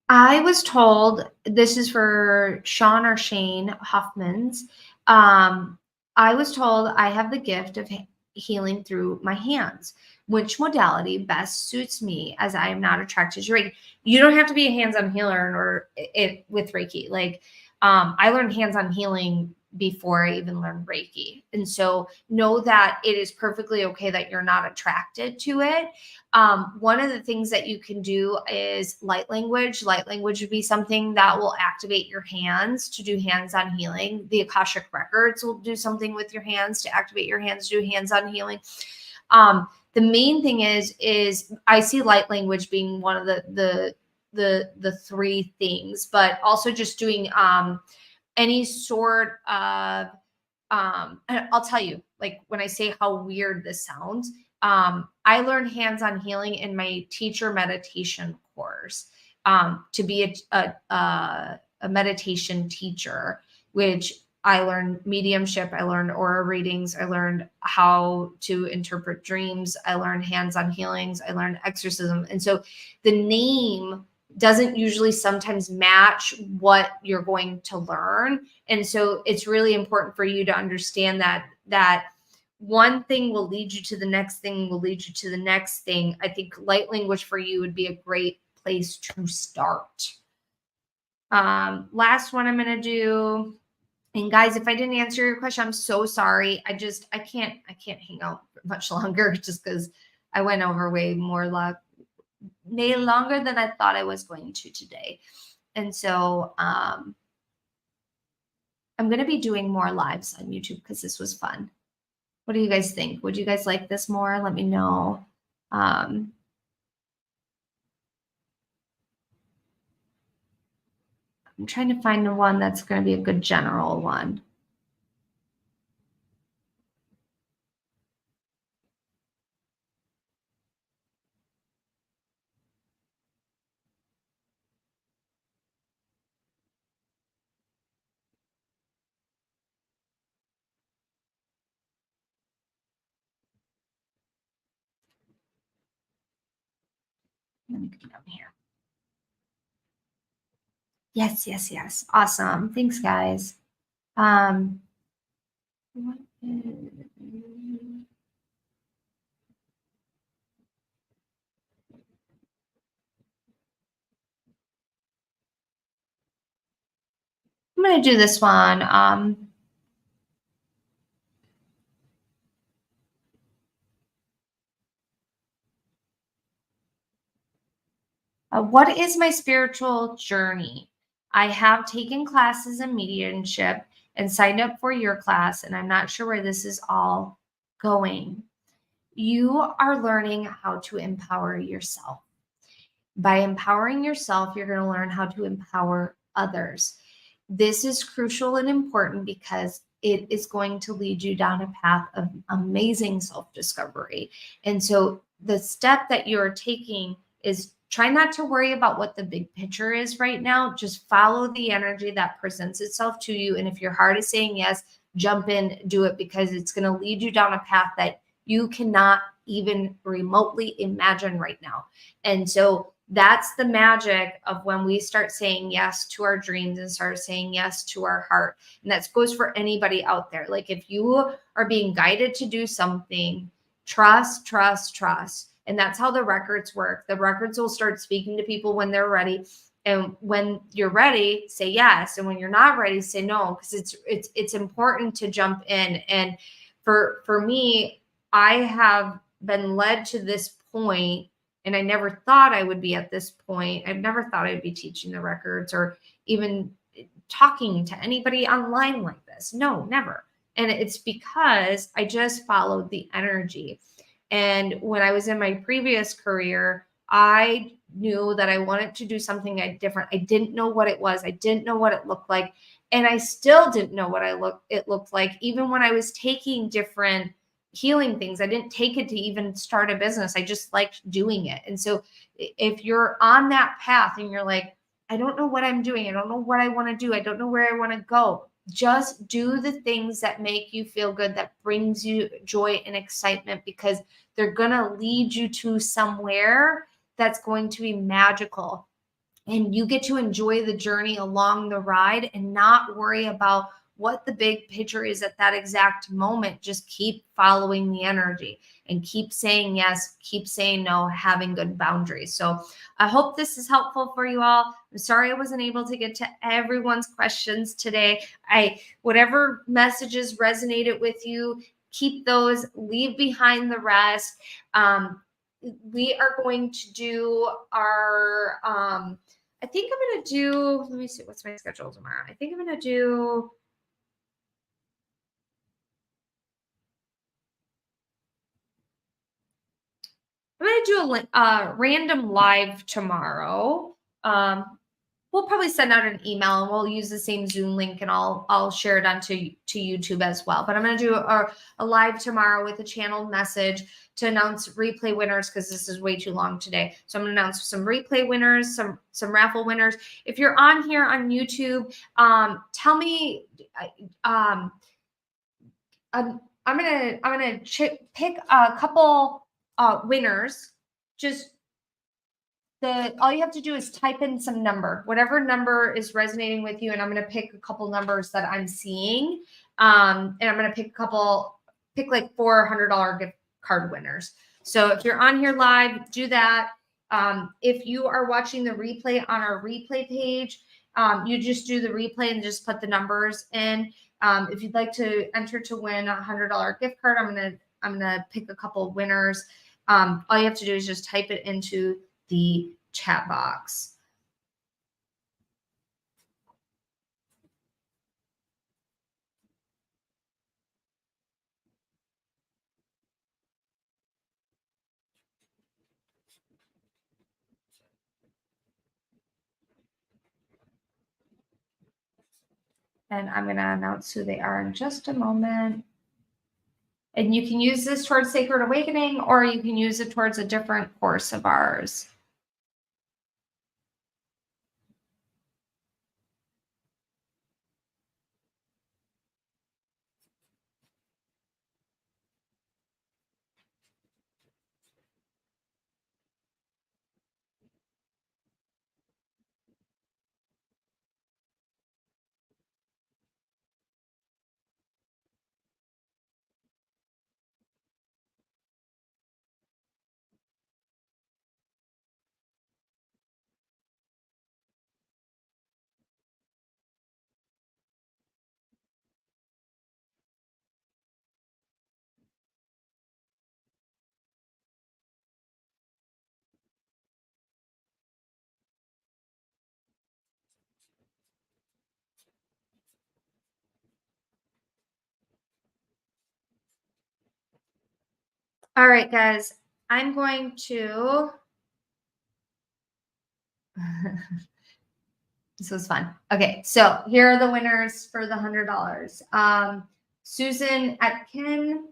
I was told, this is for Sean or Shane Hoffman's. I was told I have the gift of healing through my hands. Which modality best suits me, as I am not attracted to Reiki? You don't have to be a hands-on healer or it with Reiki. Like I learned hands-on healing before I even learned Reiki. And so know that it is perfectly okay that you're not attracted to it. One of the things that you can do is light language. Light language would be something that will activate your hands to do hands-on healing. The Akashic records will do something with your hands to activate your hands to do hands-on healing. The main thing is I see light language being one of the 3 things, but also just doing any sort of and I'll tell you, like when I say how weird this sounds, I learned hands-on healing in my teacher meditation course to be a meditation teacher, which I learned mediumship, I learned aura readings, I learned how to interpret dreams, I learned hands-on healings, I learned exorcism. And so the name doesn't usually sometimes match what you're going to learn. And so it's really important for you to understand that one thing will lead you to the next thing, will lead you to the next thing. I think light language for you would be a great place to start. Last one I'm going to do. And guys, if I didn't answer your question, I'm so sorry. I can't hang out much longer just because I went over way longer than I thought I was going to today. And so I'm going to be doing more lives on YouTube because this was fun. What do you guys think? Would you guys like this more? Let me know. I'm trying to find the one that's going to be a good general one. Let me get down here. Yes. Awesome. Thanks, guys. What is... I'm going to do this one. What is my spiritual journey? I have taken classes in mediumship and signed up for your class, and I'm not sure where this is all going. You are learning how to empower yourself. By empowering yourself, you're going to learn how to empower others. This is crucial and important because it is going to lead you down a path of amazing self-discovery. And so the step that you're taking is try not to worry about what the big picture is right now. Just follow the energy that presents itself to you. And if your heart is saying yes, jump in, do it, because it's going to lead you down a path that you cannot even remotely imagine right now. And so That's the magic of when we start saying yes to our dreams and start saying yes to our heart. And that goes for anybody out there. Like if you are being guided to do something, trust, trust, trust. And that's how the records work. The records will start speaking to people when they're ready. And when you're ready, say yes. And when you're not ready, say no, because it's important to jump in. And for me, I have been led to this point, and I never thought I would be at this point. I've never thought I'd be teaching the records or even talking to anybody online like this. No, never. And it's because I just followed the energy. And when I was in my previous career, I knew that I wanted to do something different. I didn't know what it was. I didn't know what it looked like. And I still didn't know what it looked like. Even when I was taking different healing things, I didn't take it to even start a business. I just liked doing it. And so if you're on that path and you're like, I don't know what I'm doing, I don't know what I want to do, I don't know where I want to go, just do the things that make you feel good, that brings you joy and excitement, because they're going to lead you to somewhere that's going to be magical. And you get to enjoy the journey along the ride and not worry about what the big picture is at that exact moment. Just keep following the energy and keep saying yes, keep saying no, having good boundaries. So I hope this is helpful for you all. I'm sorry I wasn't able to get to everyone's questions today. Whatever messages resonated with you, keep those, leave behind the rest. We are going to do our I think I'm going to do, let me see, what's my schedule tomorrow? I think I'm going to do, a random live tomorrow. We'll probably send out an email and we'll use the same Zoom link, and I'll share it onto YouTube as well. But I'm going to do a live tomorrow with a channeled message to announce replay winners, because this is way too long today. So I'm going to announce some replay winners, some raffle winners. If you're on here on YouTube, tell me. I'm gonna pick a couple winners. Just all you have to do is type in some number, whatever number is resonating with you, and I'm gonna pick a couple numbers that I'm seeing. And I'm gonna pick like $400 gift card winners. So if you're on here live, do that. If you are watching the replay on our replay page, you just do the replay and just put the numbers in. If you'd like to enter to win a $100 gift card, I'm gonna pick a couple winners. All you have to do is just type it into the chat box. And I'm going to announce who they are in just a moment. And you can use this towards Sacred Awakening, or you can use it towards a different course of ours. All right, guys, I'm going to. This was fun. Okay, so here are the winners for the $100. Susan Atkin,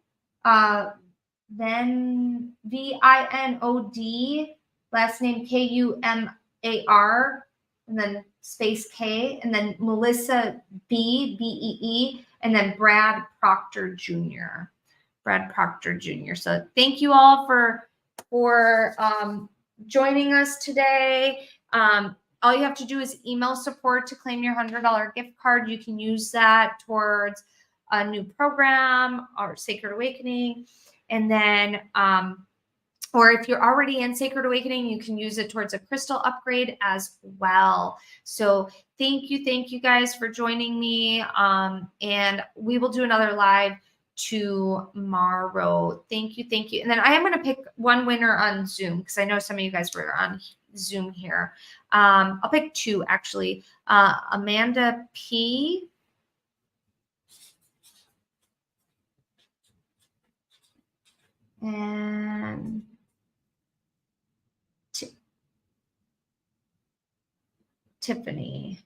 then Vinod, last name Kumar, and then space K, and then Melissa Bee, and then Brad Proctor Jr. So thank you all for joining us today. All you have to do is email support to claim your $100 gift card. You can use that towards a new program or Sacred Awakening. And then, or if you're already in Sacred Awakening, you can use it towards a crystal upgrade as well. So thank you guys for joining me. And we will do another live tomorrow. Thank you. And then I am going to pick one winner on Zoom because I know some of you guys were on Zoom here. I'll pick two actually. Amanda P. and Tiffany.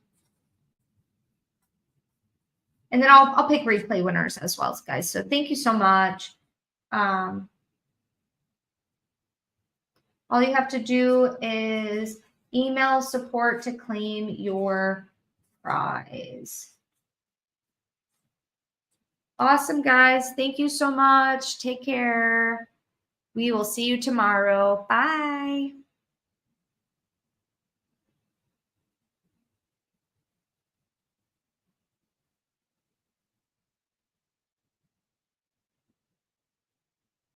And then I'll pick replay winners as well, guys. So thank you so much. All you have to do is email support to claim your prize. Awesome, guys. Thank you so much. Take care. We will see you tomorrow. Bye.